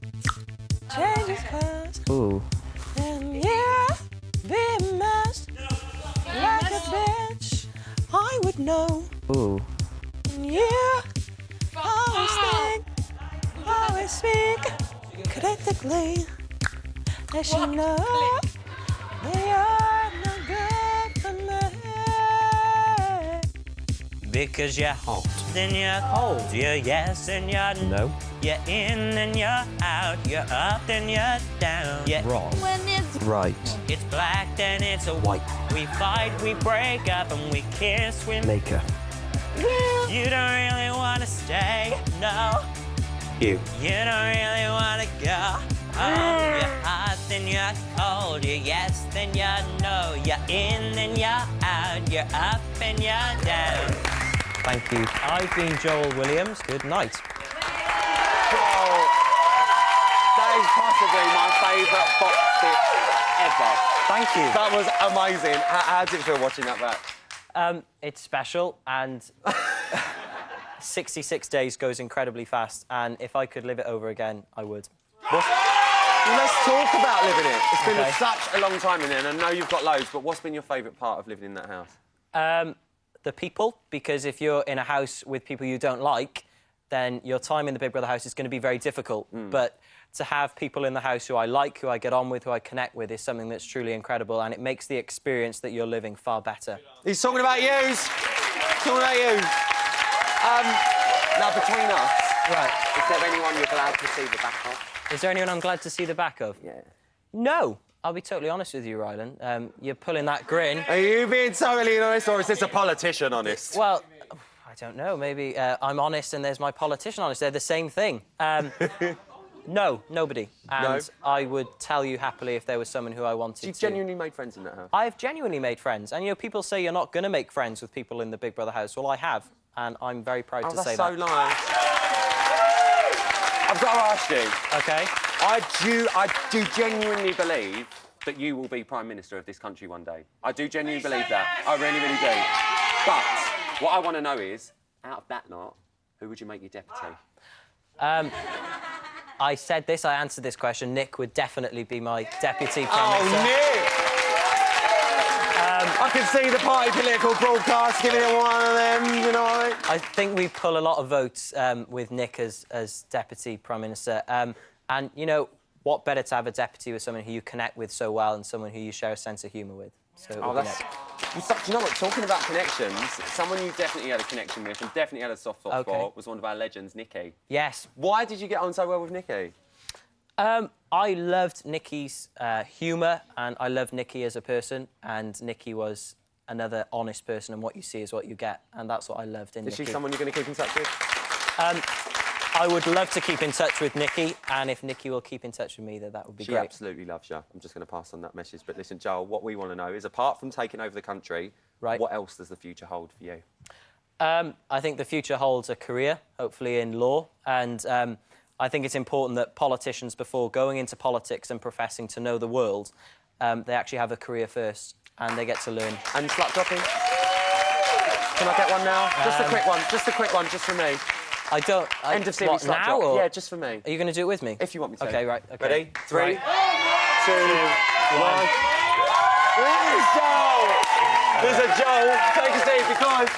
changes clothes. Ooh. And yeah, be a mess like a bitch. I would know. Ooh. And you always speak critically. As you know, they are no good for me. Because you're hot, then you're cold. You're yes, then you're no. You're in, then you're out. You're up, then you're down. You're Wrong. When it's Right. It's black, then it's a white. We fight, we break up, and we kiss, we Make her. You don't really want to stay, no. You. You don't really want to go. Oh, you're hot, then you're cold. You're yes, then you're no. You're in, then you're out. You're up, and you're down. Thank you. I've been Joel Williams. Good night. Joel, that is possibly my favourite box bit ever. Thank you. That was amazing. How did it feel watching that back? It's special, and 66 days goes incredibly fast, and if I could live it over again, I would. Let's talk about living it. It's been Okay. such a long time in there, and I know you've got loads, but what's been your favourite part of living in that house? The people, because if you're in a house with people you don't like, then your time in the Big Brother house is going to be very difficult. But to have people in the house who I like, who I get on with, who I connect with, is something that's truly incredible, and it makes the experience that you're living far better. He's talking about yous. Talking about you. Now, between us, Right. Is there anyone you're glad to see the back of? Is there anyone I'm glad to see the back of? Yeah. No. I'll be totally honest with you, Rylan. You're pulling that grin. Are you being totally honest, or is this a politician honest? Well, I don't know. Maybe I'm honest and there's my politician honest. They're the same thing. No, nobody. And I would tell you happily if there was someone who I wanted to. You genuinely made friends in that house? I've genuinely made friends. And, you know, people say you're not going to make friends with people in the Big Brother house. Well, I have, and I'm very proud to say that. Oh, that's so nice. I've got to ask you. OK. I do genuinely believe that you will be Prime Minister of this country one day. I do genuinely believe that. I really, really do. But what I want to know is, out of that lot, who would you make your deputy? I said this, I answered this question. Nick would definitely be my deputy Prime Minister. Oh, Nick! I can see the party political broadcast giving it one of them, you know what I mean? I think we pull a lot of votes with Nick as deputy Prime Minister. And, you know, what better to have a deputy with someone who you connect with so well and someone who you share a sense of humour with. So Oh, that's... Do you know what, talking about connections, someone you definitely had a connection with and definitely had a soft spot for was one of our legends, Nikki. Yes. Why did you get on so well with Nikki? I loved Nikki's humour and I loved Nikki as a person, and Nikki was another honest person, and what you see is what you get, and that's what I loved in Nikki. Is she someone you're going to keep in touch with? I would love to keep in touch with Nikki, and if Nikki will keep in touch with me, then that would be She great. absolutely loves you. I'm just going to pass on that message. But listen, Joel, what we want to know is, apart from taking over the country, what else does the future hold for you? I think the future holds a career, hopefully in law, and I think it's important that politicians, before going into politics and professing to know the world, they actually have a career first, and they get to learn. And slut dropping? Can I get one now? Just a quick one, just for me. I don't... End of series slut now, drop. or... Yeah, just for me. Are you going to do it with me? If you want me to. OK, right, OK. Ready? 3, Right. 2, 1. There's Joel! Listen, Joel, take a seat, because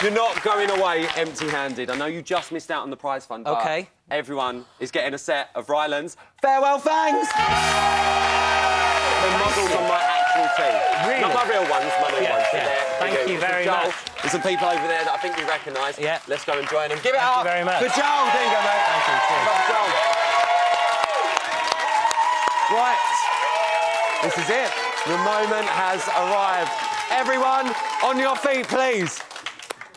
you're not going away empty-handed. I know you just missed out on the prize fund, but everyone is getting a set of Rylan's Farewell Fangs! They're modelled on my actual team. Really? Not my real ones, my new ones. Yeah. Thank you very Joel, much. There's some people over there that I think you recognise. Yeah. Let's go and join them. Give it up! Thank you very much. For Joel! There you go, mate. Thank you. Cheers. Love Joel. Right. This is it. The moment has arrived. Everyone, on your feet, please.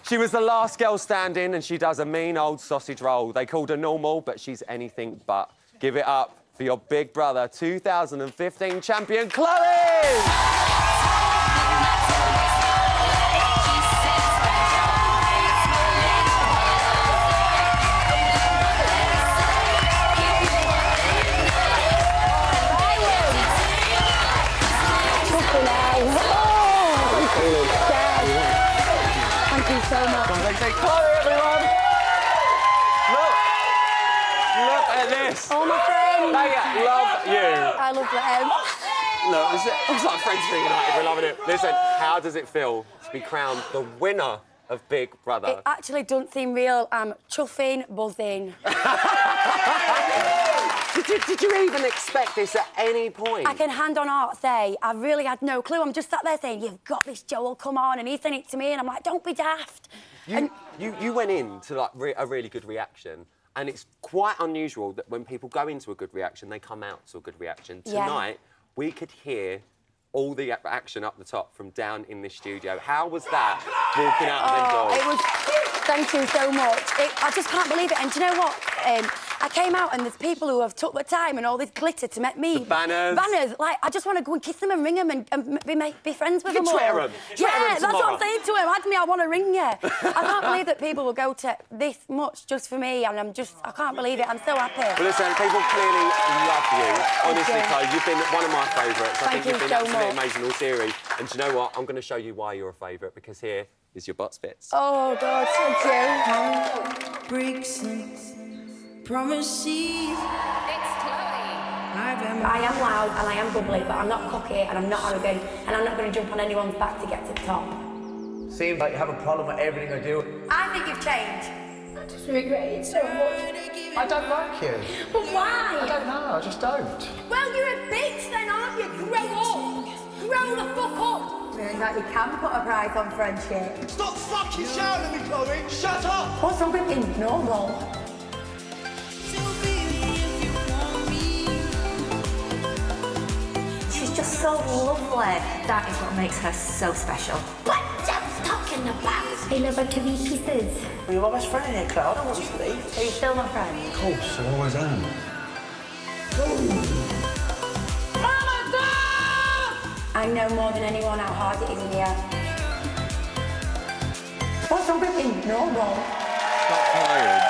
She was the last girl standing, and she does a mean old sausage roll. They called her normal, but she's anything but. Give it up for your Big Brother 2015 champion, Chloe! Thank you so much. Say Chloe, everyone! Look at this. Oh, my friend. They love you. I love them. Look, it's like friends reunited. We're loving it. Listen, how does it feel to be crowned the winner of Big Brother? It actually doesn't seem real. I'm chuffing, buzzing. Did you even expect this at any point? I can hand on heart say I really had no clue. I'm just sat there saying, you've got this, Joel, come on. And he sent it to me, and I'm like, don't be daft. You went in to like a really good reaction, and it's quite unusual that when people go into a good reaction, they come out to a good reaction. Yeah. Tonight, we could hear all the action up the top from down in this studio. How was that, walking out of them doors? It was... Thank you so much. I just can't believe it. And do you know what? I came out and there's people who have took the time and all this glitter to make me... The banners. Banners. Like, I just want to go and kiss them and ring them and be friends with them all. Twitter them. Yeah, that's what I'm saying to him. Add me, I want to ring you. I can't believe that people will go to this much just for me, and I can't believe it. I'm so happy. Well, listen, people clearly love you. Honestly, Chloe, you've been one of my favourites. I think you've been absolutely amazing all series. And do you know what? I'm going to show you why you're a favourite, because here is your butt spits. Oh, God, thank you. Breaks promises. I am loud and I am bubbly, but I'm not cocky and I'm not arrogant, and I'm not going to jump on anyone's back to get to the top. Seems like you have a problem with everything I do. I think you've changed. I just regret it so much. I don't like you. But why? I don't know, I just don't. Well, you're a bitch then, aren't you? Grow up. Grow the fuck up. Meaning that you can put a price on friendship. Stop fucking shouting at me, Chloe! Shut up! What's wrong with being normal? so lovely. That is what makes her so special. What Jeff's talking about? I love her to be pieces. Well, you're my best friend here, Claire. I don't want you to leave. Are you still my friend? Of course, I always am. I know more than anyone how hard it is in here. What's wrong with him? Normal. Stop crying.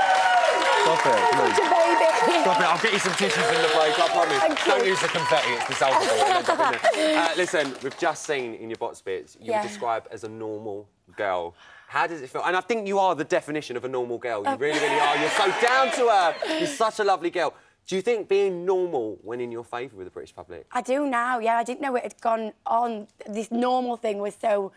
Stop it, please. Such a baby. Stop it, I'll get you some tissues in the break, I promise. Thank you. Don't use the confetti, it's dissolvable. Listen, we've just seen in your box bits, you were described as a normal girl. How does it feel? And I think you are the definition of a normal girl. You really, really are. You're so down to earth. You're such a lovely girl. Do you think being normal went in your favour with the British public? I do now, yeah. I didn't know it had gone on. This normal thing was so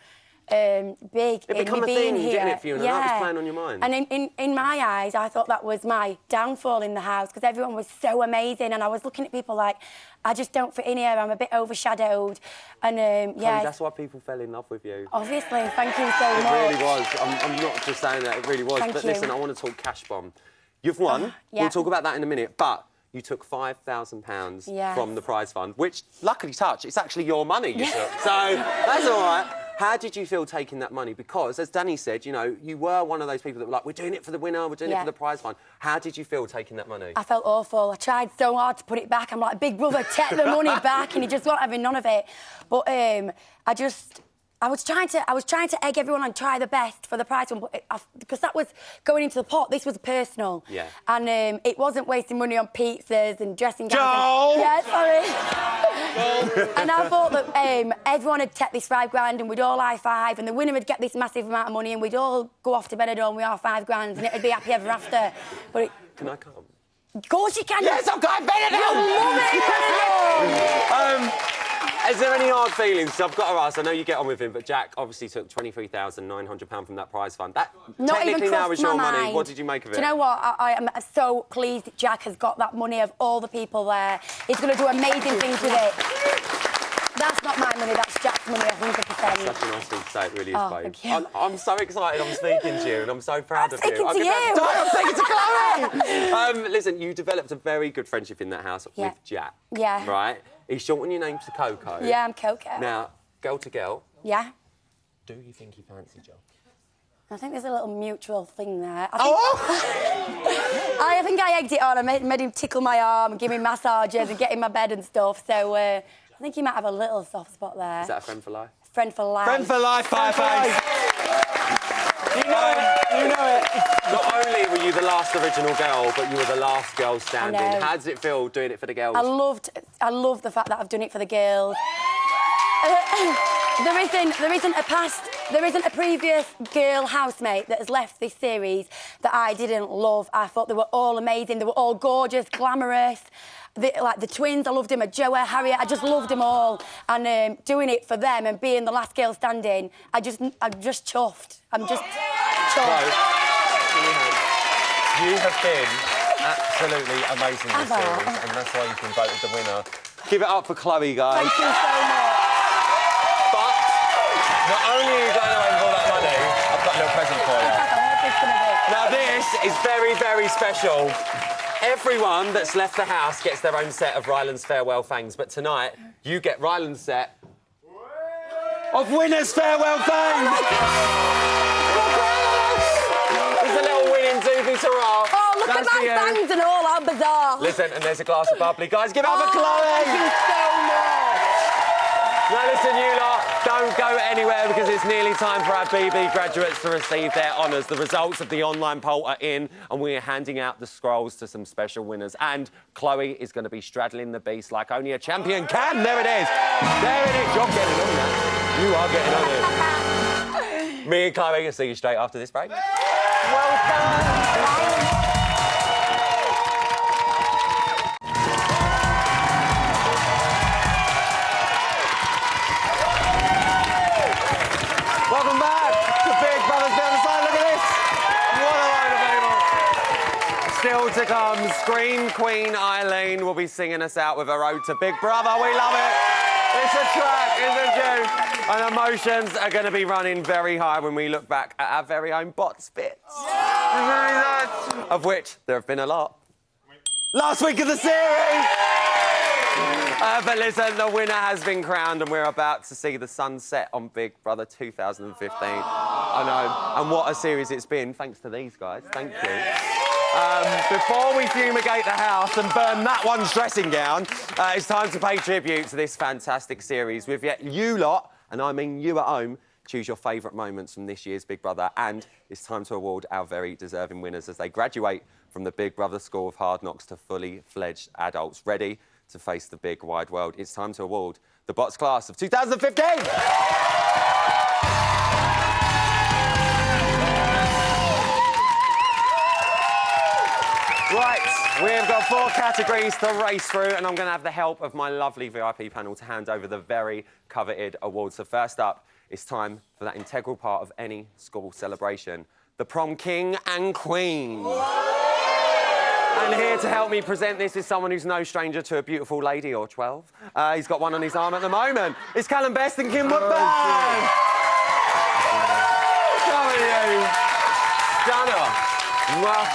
big. It became a thing, didn't it, Fiona? Yeah. That was playing on your mind. And in my eyes, I thought that was my downfall in the house because everyone was so amazing and I was looking at people like, I just don't fit in here, I'm a bit overshadowed. And, yeah... Chloe, that's why people fell in love with you. Obviously, thank you so much. It really was. I'm not just saying that, it really was. Thank but you. listen, I want to talk cash bomb. You've won. Yeah. We'll talk about that in a minute, but... You took £5,000 Yes. from the prize fund, which, luckily touch, it's actually your money you took. So, that's all right. How did you feel taking that money? Because, as Danny said, you know, you were one of those people that were like, we're doing it for the winner, we're doing it for the prize fund. How did you feel taking that money? I felt awful. I tried so hard to put it back. I'm like, big brother, take the money back, and he just wasn't having none of it. But I was trying to egg everyone and try the best for the prize fund, because that was going into the pot. This was personal. Yeah. And it wasn't wasting money on pizzas and dressing gowns. Joel! Yeah, sorry. And I thought that everyone would take this £5 and we'd all high five, and the winner would get this massive amount of money, and we'd all go off to Benidorm with our £5 and it'd be happy ever after. But Can I come? of course you can. Yes, I'm going Benidorm! You love it, Benidorm! Is there any hard feelings? I've got to ask, I know you get on with him, but Jack obviously took £23,900 from that prize fund. That Not technically even now is crossed your my money. mind. What did you make of it? Do you know what? I am so pleased that Jack has got that money of all the people there. He's going to do amazing things with it. That's not my money, that's Jack's money, 100%. Such a nice thing to say, it really is, Oh, babe. thank you. I'm so excited I'm speaking to you, and I'm so proud of you. speaking to I'll get you. back I'm speaking to Chloe! Listen, you developed a very good friendship in that house with Jack. Yeah. Right? He's shortening your name to Coco. Yeah, I'm Coco. Now, girl to girl. Yeah. Do you think he fancied you? I think there's a little mutual thing there. I think I egged it on. I made him tickle my arm and give me massages and get in my bed and stuff. So I think he might have a little soft spot there. Is that a friend for life? Friend for life. Friend for life, Fireface. You know it. You know it. Not only were you the last original girl, but you were the last girl standing. I know. How does it feel doing it for the girls? I love the fact that I've done it for the girls. There isn't a previous girl housemate that has left this series that I didn't love. I thought they were all amazing. They were all gorgeous, glamorous. Like the twins, I loved them. Joa, Harriet, I just loved them all. And doing it for them and being the last girl standing, I'm just chuffed. I'm just chuffed. You have been absolutely amazing this series, and that's why you've been voted the winner. Give it up for Chloe, guys. Thank you so much. But not only are you going away with all that money, I've got a little present for you. What's this gonna be? Now this is very, very special. Everyone that's left the house gets their own set of Ryland's Farewell Fangs, but tonight you get Ryland's set of Winner's Farewell Fangs. There's a little winning doobie hurrah. Oh, look at my fangs and all, how bizarre. Listen, and there's a glass of bubbly. Guys, give it up for Chloe. Thank you so much. Now listen, you lot, don't go anywhere because it's nearly time for our BB graduates to receive their honours. The results of the online poll are in and we're handing out the scrolls to some special winners. And Chloe is going to be straddling the beast like only a champion can. There it is. There it is. You're getting on that. You are getting on it. Me and Chloe will see you straight after this break. Well done. Welcome back to Big Brother's Down the Side. Look at this. What a load of people. Still to come, Scream Queen Eileen will be singing us out with her ode to Big Brother. We love it. It's a track, it's a tune. And emotions are going to be running very high when we look back at our very own bot spits. Of which there have been a lot. Last week of the series. But listen, the winner has been crowned and we're about to see the sunset on Big Brother 2015. I know. And what a series it's been, thanks to these guys. Thank you. Before we fumigate the house and burn that one's dressing gown, it's time to pay tribute to this fantastic series. We've yet you lot, and I mean you at home, choose your favourite moments from this year's Big Brother, and it's time to award our very deserving winners as they graduate from the Big Brother School of Hard Knocks to fully fledged adults ready to face the big wide world. It's time to award the Bots class of 2015! Right, we've got 4 categories to race through, and I'm going to have the help of my lovely VIP panel to hand over the very coveted awards. So first up, it's time for that integral part of any school celebration, the prom king and queen. And here to help me present this is someone who's no stranger to a beautiful lady or 12. He's got one on his arm at the moment. It's Callum Best and Kim Woodburn. How are you? Stunner. Mwah.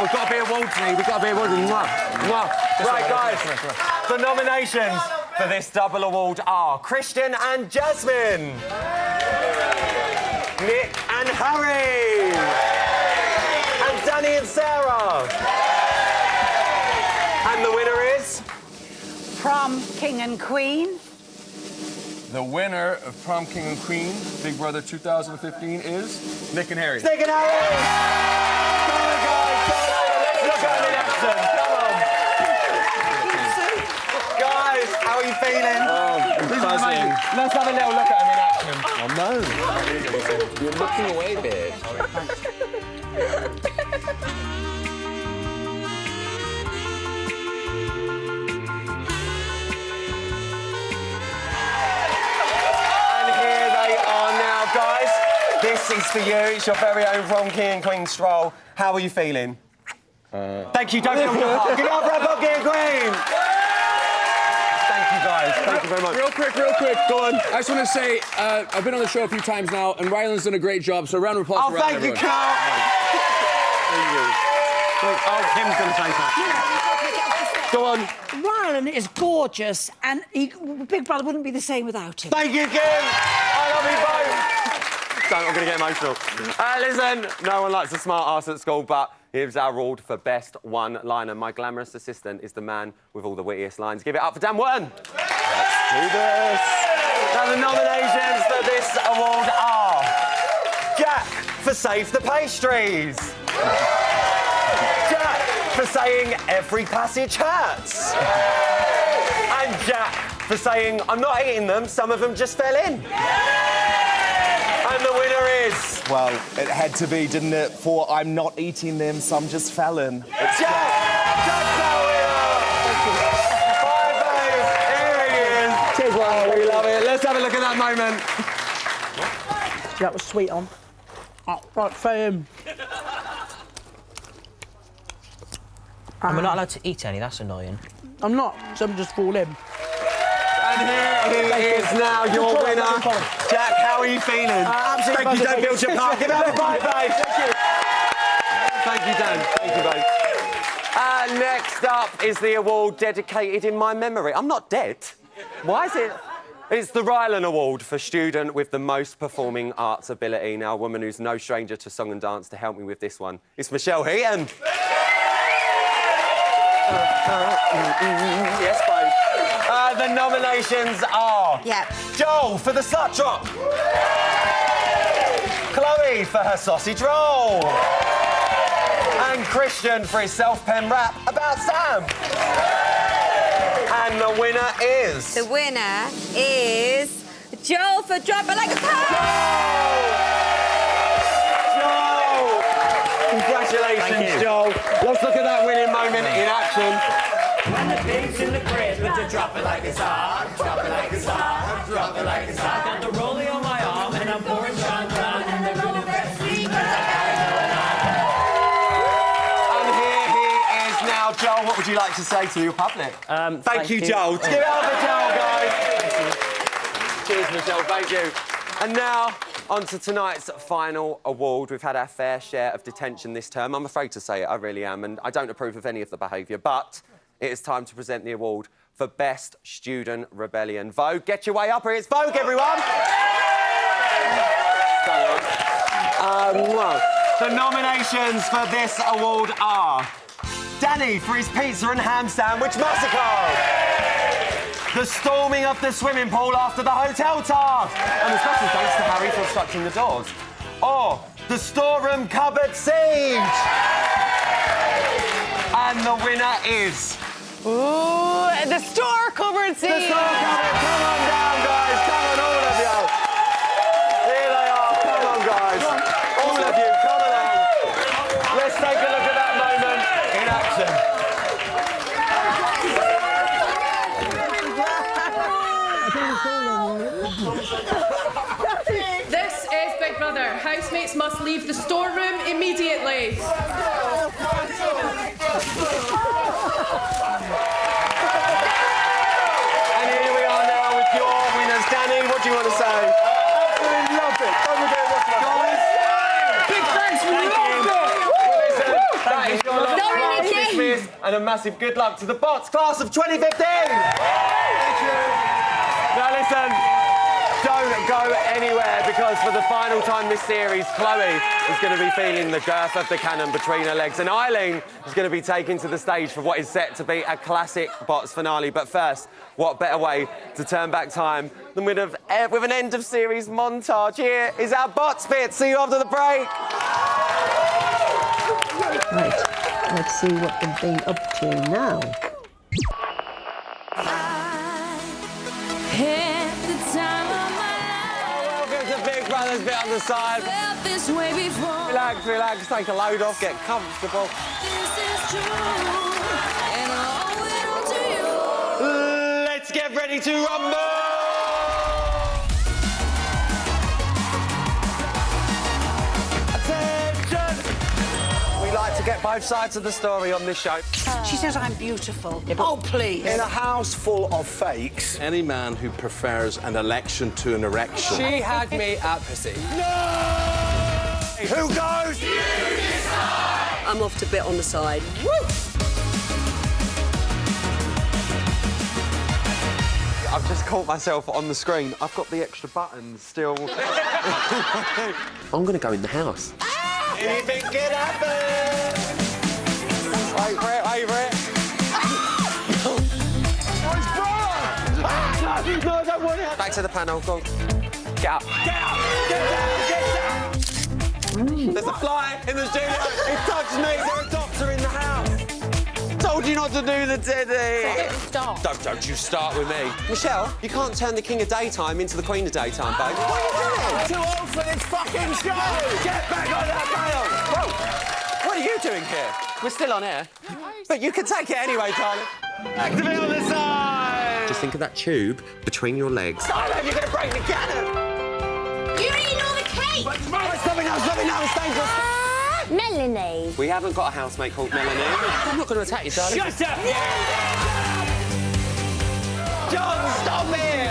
We've got a bit of water today. We've got a bit of water. Right, guys. The nominations for this double award are Christian and Jasmine. Nick and Harry. And Danny and Sarah. And the winner is... Prom King and Queen. The winner of Prom King and Queen, Big Brother 2015 is Nick and Harry. Nick and Harry! Come on, guys, come on. Let's look at them in action. Come on. Guys, how are you feeling? I'm buzzing. Let's have a little look at them in action. Oh, no. You're looking away, babe. Guys, this is for you. It's your very own Prom King and Queen stroll. How are you feeling? Thank you. Don't feel your heart. Give it up for our Prom King and Queen. Thank you, guys. Thank you very much. Real quick. Go on. I just want to say, I've been on the show a few times now, and Ryland's done a great job, so a round of applause for Ryland. Thank you, Carl. Thank you. Oh, Kim's going to say something. Go on. Ryland is gorgeous, and Big Brother wouldn't be the same without him. Thank you, Kim. I love you both. I'm going to get emotional. Listen, no one likes a smart ass at school, but here's our award for best one-liner. My glamorous assistant is the man with all the wittiest lines. Give it up for Dan Wotton. Let's do this. Now, the nominations for this award are Jack for Save the Pastries. Jack for saying every passage hurts. And Jack for saying, I'm not eating them, some of them just fell in. And the winner is... Well, it had to be, didn't it? For I'm not eating them, some just fell in. It's Jack! Jack's our winner! Here he is. Cheers, wow, we love it. Let's have a look at that moment. That was sweet on. Oh, right, for him. And we're not allowed to eat any, that's annoying. I'm not, some just fall in. And here he is now, your winner. Jack, how are you feeling? Absolutely. Thank you, don't build your park. Give it up for bye, babe. Thank you, Dan. Thank you, babe. Next up is the award dedicated in my memory. I'm not dead. Why is it? It's the Ryland Award for student with the most performing arts ability. Now, a woman who's no stranger to song and dance to help me with this one. It's Michelle Heaton. Yes, babe. The nominations are... Joel for the slut drop. Chloe for her sausage roll. And Christian for his self-pen rap about Sam. And the winner is... The winner is Joel for Drop It Like a Joel! Congratulations, Joel. Let's look at that winning moment in action. When the pig's in the crib, but to drop it like it's hot, drop it like it's hot, drop it like it's hot. Got the rollie on my arm and I'm pouring champagne and they're gonna get sweet 'cause I got it going on. And here he is now. Joel, what would you like to say to your public? Thank you, Joel. Give it up for Joel, guys. Cheers, Michelle. Thank you. And now, on to tonight's final award. We've had our fair share of detention this term. I'm afraid to say it, I really am, and I don't approve of any of the behaviour, but it is time to present the award for Best Student Rebellion. Vogue, get your way up here. It's Vogue, everyone! The nominations for this award are Danny for his pizza and ham sandwich massacre, the storming of the swimming pool after the hotel task, and a special thanks to Harry for obstructing the doors, or the storeroom cupboard siege. And the winner is... Ooh, the store cupboard siege. The store cupboard, come on down, guys, come on, all of you. Here they are, come on, guys. All of you, come along. Let's take a look at that moment in action. This is Big Brother. Housemates must leave the storeroom immediately. And here we are now with your winners. Danny, what do you want to say? Absolutely loved it. Don't forget what's Guys, big thanks, we loved it. Well, listen, that is your last round dismissed, and a massive good luck to the Bots class of 2015. Thank you. Now listen, don't go anywhere, because for the final time this series, Chloe is going to be feeling the girth of the cannon between her legs, and Eileen is going to be taken to the stage for what is set to be a classic Bots finale. But first, what better way to turn back time than with an end of series montage? Here is our Bots bit. See you after the break. Right, let's see what they've been up to now. Welcome to Big Brother's bit on the side. Relax, relax, take a load off, get comfortable. Let's get ready to rumble! Attention! We like to get both sides of the story on this show. She says I'm beautiful. Oh, please. In a house full of fakes, any man who prefers an election to an erection. She had me at pussy. Who goes? You decide! I'm off to bit on the side. Woo! I've just caught myself on the screen. I've got the extra buttons still. I'm gonna go in the house. Anything can happen! Wait for it, wait for it. No, I don't want it. Back to the panel, go on. Get up. Get up! Get down! Get down! There's a fly in the studio. It touched me. Is there a doctor in the house? Told you not to do the teddy. Stop. Don't you start with me. Michelle, you can't turn the king of daytime into the queen of daytime, babe. What are you doing? I'm too old for this fucking show! Get back on that panel! Whoa! What are you doing here? We're still on air. But you can take it anyway, darling. Activate on the side! Just think of that tube between your legs. Silent, you're going to break the cannon! You eating all the cake! Stop it now, it's dangerous! Melanie. We haven't got a housemate called Melanie. I'm not going to attack you, darling. Shut up! John, stop it!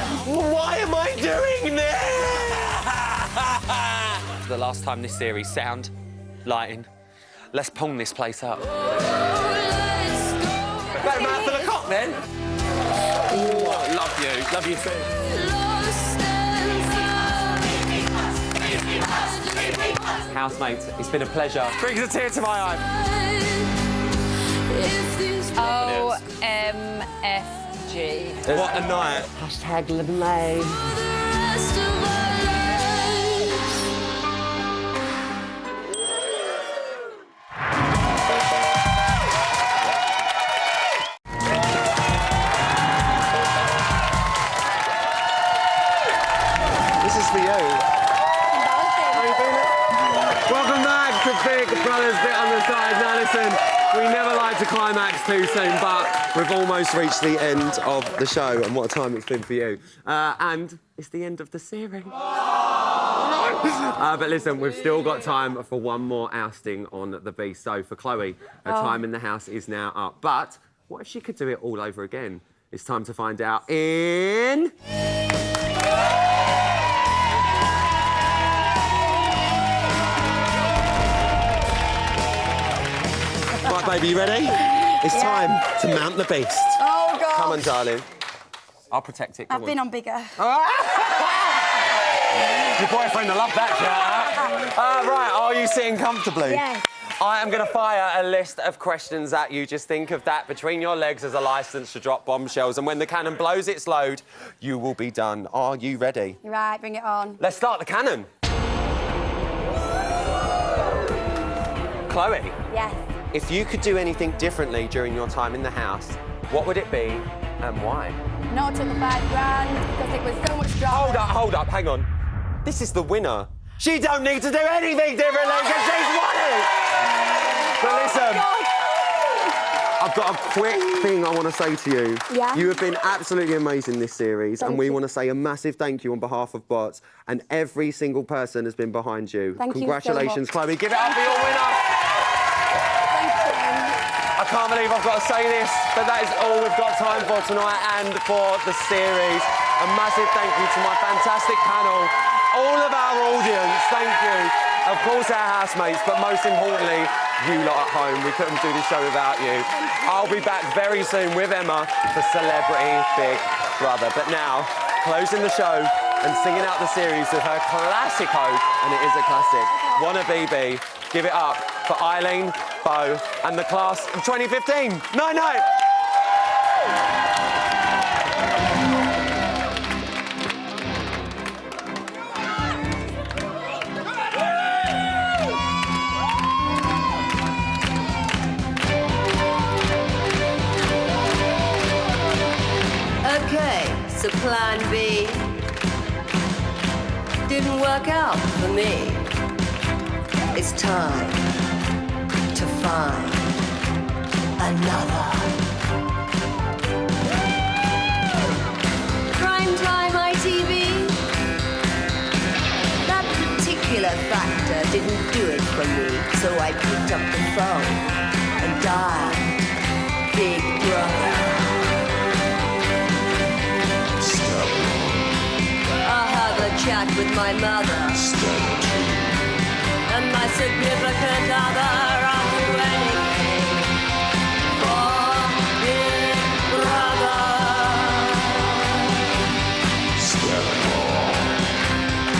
Why am I doing this? For the last time this series, sound, lighting. Let's pong this place up. Better man for the cock, then. Ooh, love you. Love you too. Housemates, it's been a pleasure. Brings a tear to my eye. OMFG. What a night. Hashtag lemonade. This is for you. Welcome back to Big Brother's bit on the side. Now listen, we never like to climax too soon, but we've almost reached the end of the show, and what a time it's been for you. And it's the end of the series. But listen, we've still got time for one more ousting on the beast. So for Chloe, her time in the house is now up. But what if she could do it all over again? It's time to find out in... Right, baby, you ready? It's time to mount the beast. Oh, God. Come on, darling. I'll protect it. I've been on bigger. Your boyfriend will love that, chat. Right, are you sitting comfortably? Yes. I am going to fire a list of questions at you. Just think of that between your legs as a licence to drop bombshells. And when the cannon blows its load, you will be done. Are you ready? Right, bring it on. Let's start the cannon. Chloe. Yes. If you could do anything differently during your time in the house, what would it be and why? Not took the £5 because it was so much drama. Hold up, hang on. This is the winner. She don't need to do anything differently because she's won it! But listen, I've got a quick thing I want to say to you. Yeah? You have been absolutely amazing this series, and we you. want to say a massive thank you on behalf of Bots, and every single person has been behind you. Thank you so Congratulations, much. Chloe. Give it up for your winner. I can't believe I've got to say this, but that is all we've got time for tonight and for the series. A massive thank you to my fantastic panel, all of our audience, thank you. Of course, our housemates, but most importantly, you lot at home. We couldn't do this show without you. I'll be back very soon with Emma for Celebrity Big Brother. But now, closing the show and singing out the series with her classic hope, and it is a classic, Wanna BB. Give it up for Eileen, Bo, and the class of 2015. Night, night. Okay, so plan B didn't work out for me. It's time to find another. Primetime ITV. That particular factor didn't do it for me, so I picked up the phone and dialed Big Brother. I'll have a chat with my mother. And my significant other. I'll do anything for Big Brother.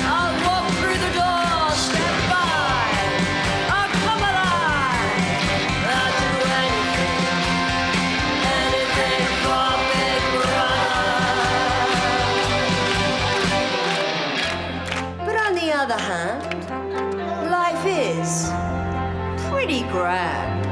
I'll walk through the door, step by. I'll come alive. I'll do anything for Big Brother. But on the other hand, life is pretty grand.